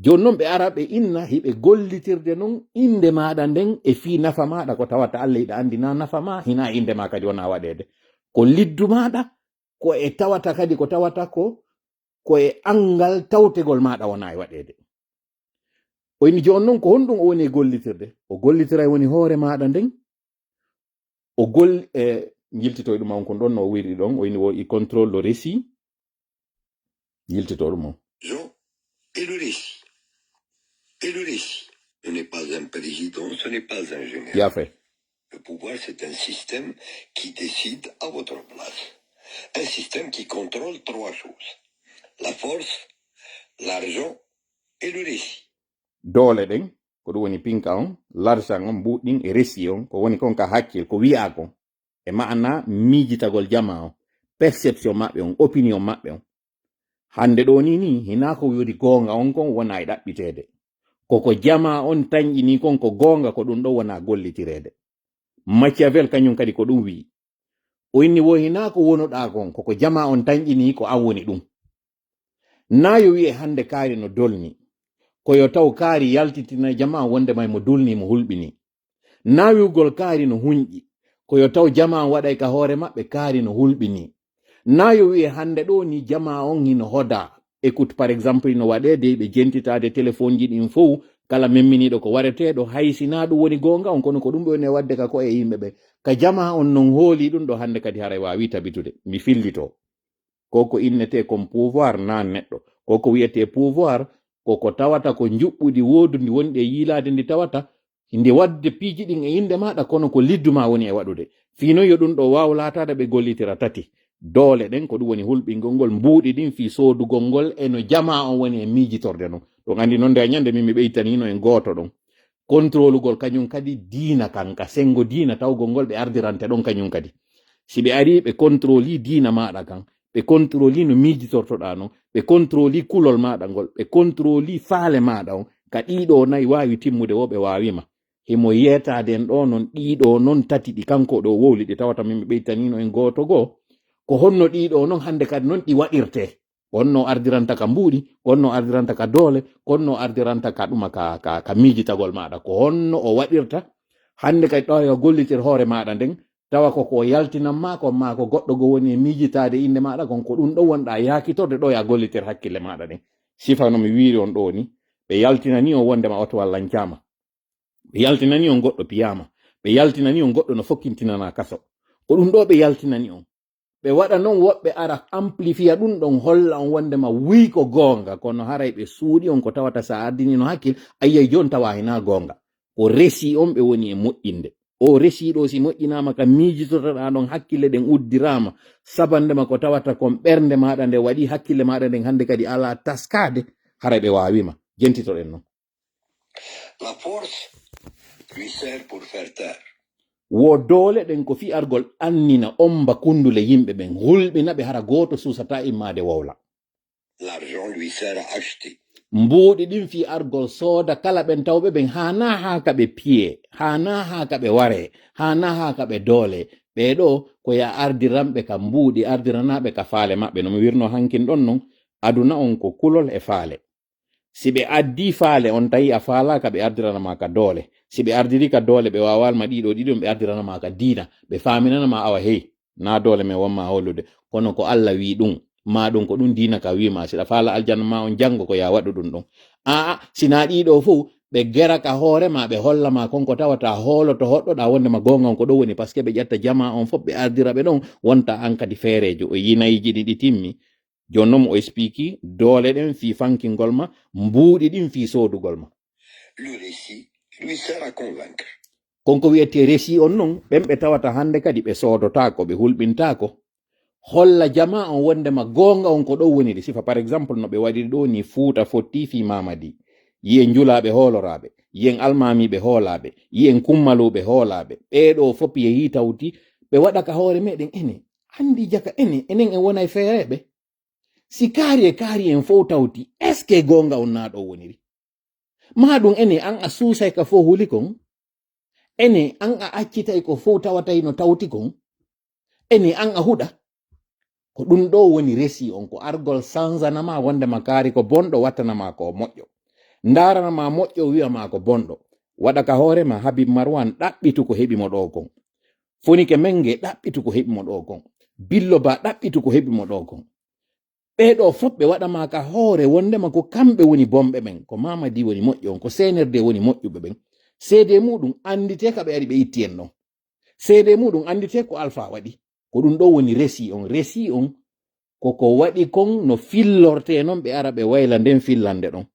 joni noon ɓe ara ɓe inna hiɓe gollitirde noon inde maɗa nden e fi nafa maɗa ko tawata Allah yiɗa andi na nafa ma hina inde ma kadi wona waɗede ko liddu maɗa ko e tawata kadi ko tawata ko e angal tawtegol maɗa wona e waɗede o ini joni noon ko honɗum o woni e gollitirde o gollitira woni hoore maɗa nden o yiltito ɗum on ko ɗon no wiri ɗon o ini o i contrôle le récit yiltito ɗum on et le récit. Et le récit, ce n'est pas un président, ce n'est pas un général. Bien fait. Le pouvoir, c'est un système qui décide à votre place. Un système qui contrôle trois choses: la force, l'argent et le récit. Doole ɗen ko ɗum woni pinka on, l'argent on mbuɗɗin e récit on ko woni kon ka hakkil ko wi'a kon e ma'ana miijitagol jama on perception maɓɓe on opinion maɓɓe on hande ɗo ni hina ko wiyodi gonga on kon wona e ɗaɓɓitede koko jama on tañƴini kon ko gonga ko ɗum ɗo wona gollitirede. Machiavel kañum kadi ko ɗum wi o inni wo hina ko wonoɗa kon koko jama on tañƴini ko an woni ɗum na yo wi'e hande kaari no dolni koyo taw kaari yaltitina jama wonde may mo dulni mo hulɓini na wi'ugol kaari no hunƴi koyo taw jama waɗay ka hoore maɓɓe kaari no hulɓini na yo wi'e hande ɗo ni jama on hino hoda écoute par exemple no waɗede ɓe jentitade téléphone ji ɗin fof kala memminiɗo ko wareteɗo haysina ɗum woni gonga on kono ko ɗum ɓe woni wadde ka ko e yimɓeɓe ka jama on non hooli ɗum ɗo hande kadi haray wawi tabitude mi fillito koko innete comme pouvoir na neɗɗo koko wiyete pouvoir koko tawata ko juɓɓudi wodundi wonɗi e yiilade ndi tawata ndi wadde piiji ɗin e inde maɗa kono ko lidduma woni e waɗude fino yo ɗum ɗo waw latade ɓe gollitira tati doole ɗen ko ɗum woni hulɓingol ngol mbuuɗi ɗin fi sodugol ngol eno jama on woni e miijitorde non ɗon andi noon nde a ñande min mi ɓeytanino en gooto ɗon contrôlugol kañum kadi diina kanka sengo diina tawgol ngol ɓe ardirante ɗon kañum kadi si ɓe ari ɓe contrôli diina maɗa kan ɓe contrôli no miijitortoɗa non ɓe contrôli kulol maɗa ngol ɓe contrôli faale maɗa on ka ɗiɗo nayi wawi timmude wo ɓe wawima himo yetaden ɗo non ɗiɗo non tati ɗi kanko ɗo wowli ɗi tawata min ɓe ɓeytanino en gooto goo ko honno ɗiɗo non hande kadi non ɗi waɗirte konno ardiranta ka mbuuɗi konno ardiranta ka doole konno ardiranta ka ɗuma ka miijitagol maɗa ko honno o waɗirta hande kadi ɗo yo gollitir hoore maɗa nden tawa koko yaltinan ma ko goɗɗo go woni e miijitade inde maɗa kon ko ɗum ɗo wonɗa yakitorde ɗo ya gollitir hakkille maɗa ɗen sifa no mi wiiri on ɗo ni ɓe yaltinani on wondema oto wallancama ɓe yaltinani on goɗɗo piyama ɓe yaltinani on goɗɗo no fokkintinana kaso ko ɗum ɗo ɓe yaltinani on ɓe waɗa noon woɓɓe ara amplifiya ɗum ɗon holla on wondema wi ko goonga kono haray ɓe suuɗi on ko tawata sa ardinino hakkil ayyay jon tawa hina goonga o resi on ɓe woni e moƴƴinde o resiɗo si moƴƴinama ka miijitotoɗa ɗon hakkille ɗen uddirama sabandema ko tawata kon ɓernde maɗa nde waɗi hakkille maɗa nden hande kadi ala taskade haray ɓe wawima jentitoɗen noon. La force lui sert pour faire taire. Wo doole ɗen ko fi'argol annina omba kundule yimɓe ɓen hulɓina ɓe hara gooto susata immade wowla. L'argent lui sert à acheter. Mbuuɗi ɗin fi'argol sooda kala ɓen tawɓe ɓen hana ha kaɓe piye hana ha kaɓe ware hana ha kaɓe doole ɓeɗo ko ya ardiranɓe ka mbuuɗi ardiranaɓe ka faale maɓɓe no mi wirno hankin ɗon non aduna on ko kulol e faale si ɓe addi faale on tawi a faalaka ɓe ardiranama ka doole si ɓe ardiri ka doole ɓe wawalma ɗiɗo ɓe ardiranama ka diina ɓe faminanama awa hey na doole me wonma hollude kono ko Allah wi ɗum ma ɗum ko ɗum diina ka wima siɗa faala aljanna ma on jango ko ya waɗu ɗum ɗon aa sina ɗiɗo fo ɓe gera ka hoorema ɓe hollama konko tawata hooloto hoɗɗoɗa wondema gonga on ko ɗo woni par ce que ɓe ƴetta jama on fof ɓe ardira ɓe ɗon wonta an kadi feerejo o yinayiji ɗiɗi timmi jonnon o explique doole ɗen fi fankingol ma mbuuɗi ɗin fi sodugol ma. Le récit lui sert à convaincre. Konko wiyete récit on non ɓen ɓe tawata hande kadi ɓe sodotako ɓe hulɓintako holla jama on wondema gonga on ko ɗo woni de sifa par exemple no ɓe waɗiri ɗo ni Fuuta fotti fi Mamadi yiyen julaɓe hooloraɓe yiyen almamiɓe hoolaɓe yiyen kummaluɓe hoolaɓe ɓeɗo fop yehi tawti ɓe waɗa ka hoore meɗen ene andi jaka enen en wona e feereɓe si kaari en fof tawti est ce que gonga on na ɗo woniri ma ɗum ene an a suusay ka fof huli kon ene an a accitay ko fof tawatay no tawti kon ene an a huɗa ko ɗum ɗo woni resi on ko argol sanzanama wondema kaari ko bonɗo wattanama ko moƴƴo ndaranama moƴƴo wiyama ko bonɗo waɗa ka hoorema Habib Marwan ɗaɓɓitu ko heɓimo ɗo kon Fonike Menge ɗaɓɓitu ko heɓimo ɗo kon Billo Ba ɗaɓɓitu ko heɓimo ɗo kon ɓeɗo fof ɓe waɗama ka hoore wondema ko kamɓe woni bomɓe ɓen ko Mamadi woni moƴƴo on ko Senerde woni moƴƴuɓe ɓen seede muɗum andite ka ɓe ari ɓe itti en ɗon seede muɗum andite ko Alpha waɗi ko ɗum ɗo woni resi on koko waɗi kon no fillorte non ɓe ara ɓe wayla nden fillande ɗon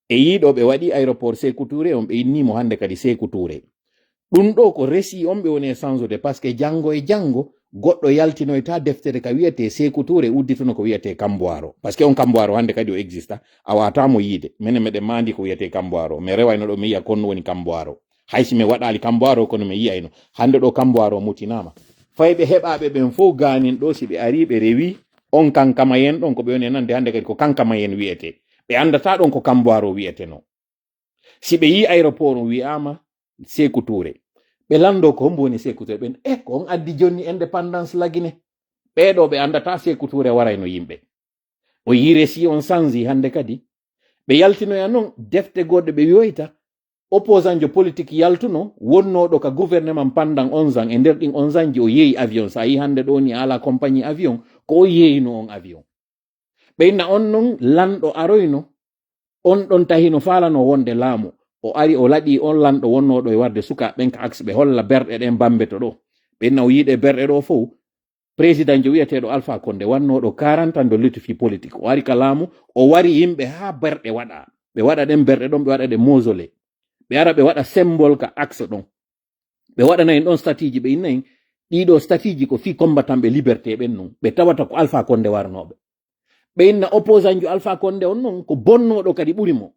e yiɗo ɓe waɗi aéroport Sékou Touré on ɓe innimo hande kadi Sékou Touré ɗum ɗo ko resi on ɓe woni e sansude par ce que jango e jango goɗɗo yaltinoyta deftere ka wiyete Sékou Touré uddituno ko wiyete Kamboaro par ce que on Kamboaro hande kadi o exista a watamo yiide minen meɗen mandi ko wiyete Kamboaro mi rewayno ɗo mi yiya konno woni Kamboaro haysi mi waɗali Kamboaro kono mi yiyayno hande ɗo Kamboaro mutinama fayɓe heɓaɓe ɓen fof ganin ɗo si ɓe ari ɓe rewi on kankamayen ɗon ko ɓe woni nande hande kadi ko kankamayen wiyete ɓe andata ɗon ko Kamboaro wiyete no si ɓe yi aéroport on wiyama Sékou Touré ɓe lando ko hombo woni Sékou Touré ɓen ko on addi jonni indépendance lagine ɓeɗo ɓe andata Sékou Touré warayno yimɓe o yire si on sanzi hande kadi ɓe yaltinoya noon defte goɗɗe ɓe yoyta opposant jo politique yaltuno wonnoɗo ka gouvernement pendant 11 ans e nder ɗin 11 ans ji o yeeyi avion sa yi hande ɗo ni ala compagnie avion ko o yeeyino on avion ɓeyna on non lanɗo aroyno on ɗon tahino falano wonde laamu o ari o laɗi on lanɗo wonnoɗo e warde sukaɓen ka axe ɓe holla berɗe ɗen bambeto ɗo ɓenna o yiɗe berɗe ɗo fof président jo wiyeteɗo Alpha Condé wannoɗo 40 ans de lutte fi politique o ari ka laamu o wari yimɓe ha berɗe waɗa ɓe waɗa ɗen berɗe ɗon ɓe waɗa ɗe mausolée ɓe ara ɓe waɗa symbole ka axe ɗon ɓe waɗana en ɗon statue ji ɓe innayi ɗiɗo statue ji ko fi combattant ɓe liberté ɓen non ɓe tawata ko Alpha Condé warnoɓe ɓe inna opposant jo Alpha Condé on non ko bonnoɗo kadi ɓuri mo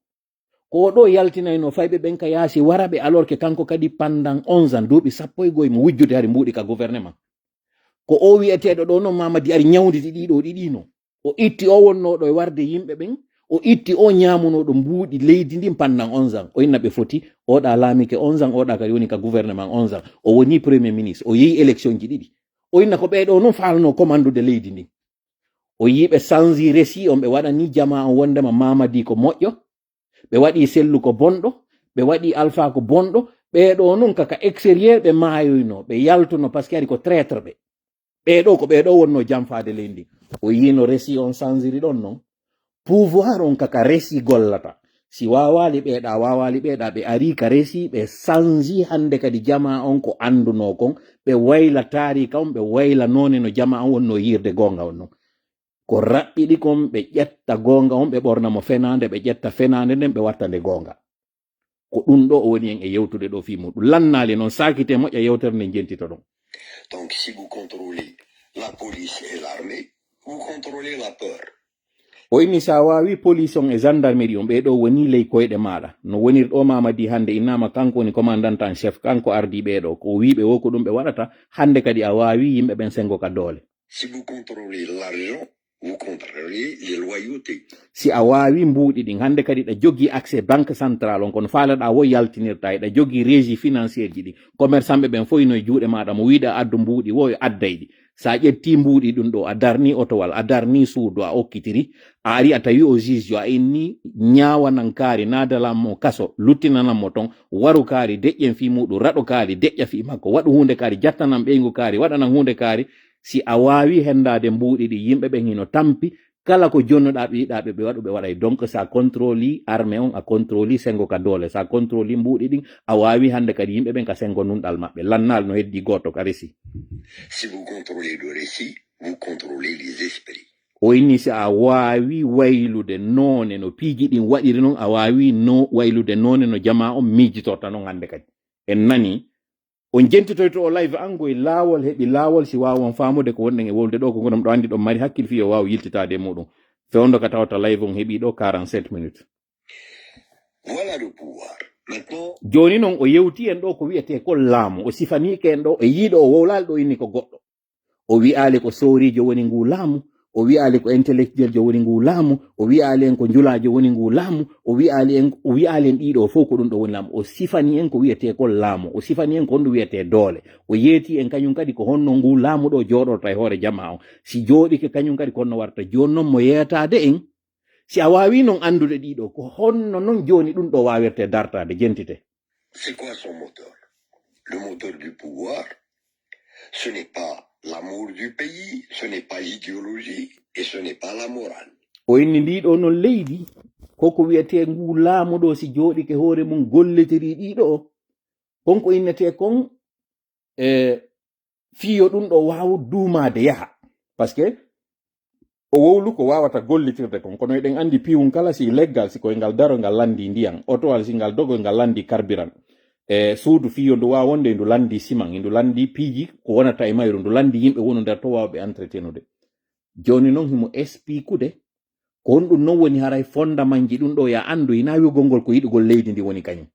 ko ɗo yaltinayno fayɓe ɓen ka yaasi waraɓe alors que kanko kadi pendant 11 ans duuɓi 15 mo wujjude hari mbuuɗi ka gouvernement ko o wi'eteɗo ɗo noon Mamadi ari ñawditi ɗiɗo ɗiɗino o itti o wonnoɗo e warde yimɓe ɓen o itti o ñamunoɗo mbuuɗi leydi ndin pendant 11 ans o inna ɓe foti oɗa laamike 11 ans oɗa kadi woni ka gouvernement 11 ans o woni premier ministre o yeehi élection ji ɗiɗi o inna ko ɓeɗo noon falno commandude leydi ndin o yiɓe sangi resi on ɓe waɗani jama on wondema Mamadi ko moƴƴo ɓe waɗi Sellu ko bonɗo ɓe waɗi Alpha ko bonɗo ɓeɗo noon kaka extérieur ɓe mayoyno ɓe yaltuno par ce que ari ko traître ɓe ɓeɗo ko ɓeɗo wonno jamfade leydi o yino resi on sanziri ɗon noon pouvoir on kaka resi gollata si wawali ɓeeɗa ɓe ari ka resi ɓe sangi hande kadi jama on ko anduno kon ɓe wayla tarika on ɓe wayla none no jama on wonno yirde gonga on non ko raɓɓiɗi kon ɓe ƴetta gonga on ɓe ɓorna mo fenande ɓe ƴetta fenande nden ɓe watta nde gonga ko ɗum ɗo o woni en e yewtude ɗo fi muɗum lannali noon sakite moƴƴa yewtere nde jentito ɗon. Donc si vous contrôlez la police et l'armée, vous contrôlez la peur. o inni sa wawi police on e gendarmerie on ɓeɗo woni ley koyɗe maɗa no wonir ɗo Mamadi hande innama kanko woni commandant en chef kanko ardi ɓeɗo ko wiɓe wo ko ɗum ɓe waɗata hande kadi a wawi yimɓe ɓen sengo ka doole. Si vous contrôlez l'argent, vous contrôlez les loyautés. Si a wawi mbuuɗi ɗin hande kadi ɗa jogui accès banque centrale on kono faalaɗa wo yaltinirta ɗa jogui régie financiére ji ɗi commerçant ɓe ɓen fof ino e juuɗe maɗa mo wiɗa addu mbuuɗi wo e addayɗi sa ƴetti mbuuɗi ɗum ɗo a darni otowal a darni suudu a okkitiri a ari a tawi o juge jo a inni ñawanan kaari nadalanmo kaso luttinananmo ton waru kaari deƴƴen fi muɗum raɗo kaari deƴƴa fi makko waɗu hunde kaari jattanan ɓeygu kaari waɗanan hunde kaari si a wawi hendade mbuuɗi ɗi yimɓe ɓen hino tampi kala ko jonnoɗa ɓe yiɗaɓe ɓe waɗu ɓe waɗay donc sa contrôle armée on a contrôle sengo ka doole sa contrôle mbuuɗi ɗin a wawi hande kadi yimɓe ɓen ka sengo nunɗal maɓɓe lannal no heddi goto ka resi. Si vous contrôlez le récit, vous contrôlez les esprits. o inni si a wawi waylude none no piiji ɗin waɗiri noon a wawi no waylude none no jama on miijitorta noon hande kadi en nani on jentitoyto o live ango e laawol heɓi laawol si wawon famude ko wonɗen e wolde ɗo ko gonɗon ɗo andi ɗon mari hakkille fi o wawa yiltitade e muɗum fewndo ka tawata live on heɓi ɗo 47 minutes. Voilà le pouvoir. Maintenant, joni noon o yewti en ɗo ko wiyete ko laamu o sifanike en ɗo e yiiɗo o wowlali ɗo inni ko goɗɗo o wi'ali ko sowrijo woni ngu laamu o wi'ali ko intellectuel jo woni ngu laamu o wi'ali en ko julajo woni ngu laamu o wi'ali en ɗiɗo fof ko ɗum ɗo woni laamu o sifani en ko wiyete ko laamu o sifani en ko honɗum wiyete doole o yeeti en kañum kadi ko honno ngu laamu ɗo joɗorta e hoore jama o si jooɗike kañum kadi ko honno warta joni noon mo yeyatade en si a wawi noon andude ɗiɗo ko honno noon joni ɗum ɗo wawirte dartade jentite. c'est quoi son moteur? Le moteur du pouvoir, ce n'est pas l'amour du pays, ce n'est pas l'idéologie et ce n'est pas la morale. o inni ndiɗo noon leydi koko wiyete ngu laamu ɗo si jooɗike hoore mum golletiri ɗiɗo konko innete kon fiyo ɗum ɗo wawa duumade yaha par ce que o wowlu ko wawata gollitirde kon kono eɗen andi piwum kala si leggal si koye ngal daro ngal landi ndiyam otowal si ngal dogo ngal landi carburant suudu fiyo ndu wawa wonde ndu landi siman ndu landi piiji ko wonata e mayru ndu landi yimɓe wonu nder to wawɓe entretenude joni noon himo espikude ko honɗum noon woni haray fondament ji ɗum ɗo ya andu ina wigol ngol ko yiɗugol leydi ndi woni kañum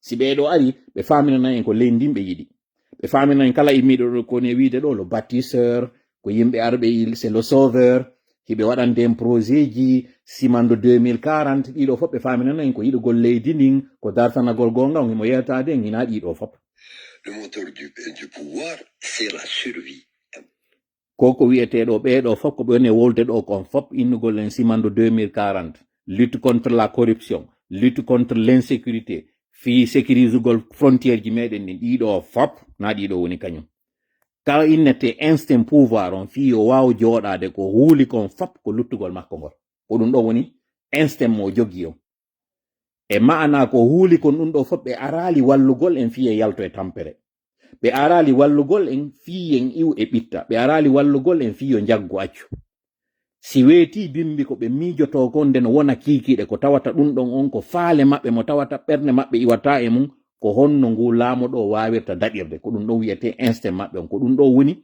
si ɓeɗo ari ɓe faminana en ko leydi ndin ɓe yiɗi ɓe faminana en kala immiɗo ɗo koni wiide ɗo le bâtisseur ko yimɓe arɓe c'est le sauveur hiɓe waɗande en projet ji simando 2040 ɗiɗo fof ɓe faminana en ko yiɗugol leydi ndin ko dartanagol gonga on himo yeytade en hina ɗiɗo fof. Le moteur du pouvoir, c'est la survie. Koko wiyeteɗo ɓeɗo fof ko ɓe woni wolde ɗo kon fof innugol en simando 2040 lutte contre la corruption lutte contre l'insécurité fi sécurisugol frontière ji meɗen ɗin ɗiɗo fof na ɗiɗo woni kañum kala innete instinct pouvoir on fi o wawa joɗade ko huuli kon fof ko luttugol makko ngol ko ɗum ɗo woni instinct mo jogui on e maana ko huuli kon ɗum ɗo fof ɓe arali wallugol en fiye yalto e tampere ɓe arali wallugol en fiyen iw e ɓitta ɓe arali wallugol en fiyo jaggu accu si weeti bimbi ko ɓe miijoto kon nden wona kiikiɗe ko tawata ɗum ɗon on ko faale maɓɓe mo tawata ɓernde maɓɓe iwata e mum ko honno ngu laamu ɗo wawirta daɗirde ko ɗum ɗo wiyete instinct maɓɓe on ko ɗum ɗo woni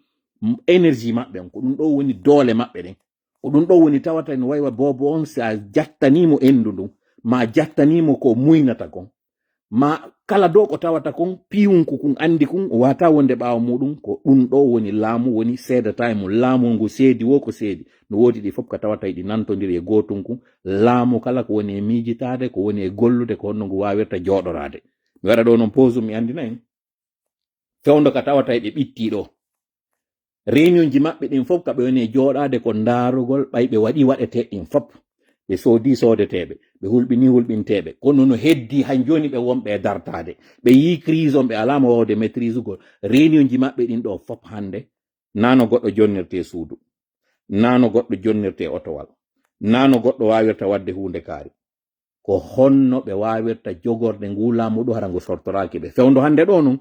énergie maɓɓe on ko ɗum ɗo woni doole maɓɓe ɗen ko ɗum ɗo woni tawata no waywa bobo on sa jattanimo endu ndun ma jattanimo ko muynata kon ma kala do ko tawata kon piwunku kun andi kun o wata wonde ɓawo muɗum ko ɗum ɗo woni laamu woni seedata e mo laamu ngu seedi wo ko seedi no wodi ɗi fof ka tawata ɗi nantodiri e gotum kun laamu kala ko woni e miijitade ko woni e gollude ko honno ngu wawirta jooɗorade mi waɗa ɗo noon pause mi andina en fewndo ka tawata e ɓe ɓitti ɗo réunion ji maɓɓe ɗin fof kaɓe woni e jooɗade ko ndaarugol ɓay ɓe waɗi waɗete ɗin fof ɓe soodi soodeteɓe ɓe hulɓini hulɓinteɓe kono no heddi han joni ɓe wonɓe e dartade ɓe yi crise on ɓe alama wawde maîtrise ugol réunion ji maɓɓe ɗin ɗo fof hande nano goɗɗo jonnirte suudu nano goɗɗo jonnirte otowal nano goɗɗo wawirta wadde hunde kaari ko honno ɓe wawirta jogorde ngulamu ɗo hara ngu sortoraki ɓe fewndo hande ɗo nun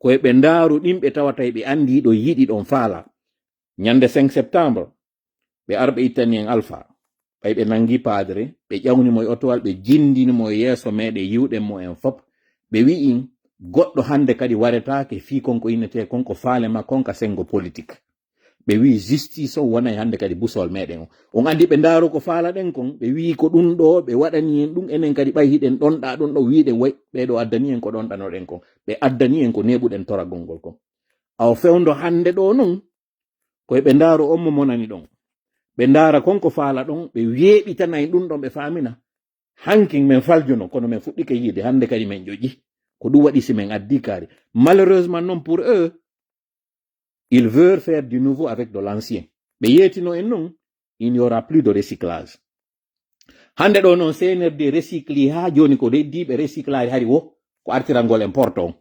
koye ɓe ndaaru ɗin ɓe tawata ɓe andi ɗo yiɗi ɗon faala ñande 5 septembre ɓe arɓe ittani en alpha ɓay ɓe nangi padre ɓe ƴawnimo e otowal ɓe jindinimo e yeeso meɗe yiwɗen mo en fop ɓe wi'in goɗɗo hande kadi waretake fi konko innete konko faalema konka sengo politique ɓe wi justice o wonay hande kadi busol meɗen on andi ɓe ndaaru ko faala ɗen kon ɓe wi ko ɗum ɗo ɓe waɗani en ɗum enen kadi ɓay hiɗen ɗonɗa ɗum ɗo wiɗen way ɓeɗo addani en ko ɗonɗanoɗen kon ɓe addani en ko neɓuɗen toragol ngol kon aw fewndo hande ɗo non koye ɓe ndaaru on mo monani ɗon ɓe ndaara konko faala ɗon ɓe weeɓitanayi ɗum ɗon ɓe faamina hankin men faljuno kono men fuɗɗike yiide hande kadi men ƴoƴi ko ɗum waɗi si men addi kaari malheureusement non pour eux ils veulent faire du nouveau avec de l'ancien ɓe yeetino en non il n'y aura plus de recyclage hande ɗo noon CNRD recycli ha joni ko heddiɓe recyclage hari wo ko artirangol importe on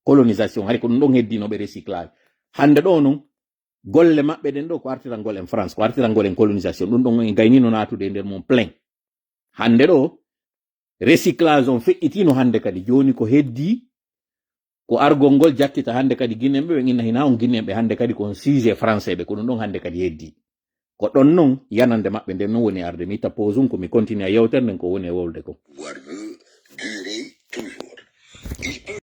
colonisation hari ko ɗum ɗon heddinoɓe recyclage hande ɗo noon golle maɓɓe ɗen ɗo ko artirangol en France ko artirangol en colonisation ɗum ɗon en gaynino natude e nder mon plein hande ɗo recyclage on feƴƴitino hande kadi joni ko heddi ko argol ngol jattita hande kadi guinemɓe ɓe inna hina on guinemɓe hande kadi kon sujet français ɓe ko ɗum ɗon hande kadi heddi ko ɗon noon yanande maɓɓe nden noon woni arde mi itta pause um komi continue a yewtere nden ko woni e wolde ko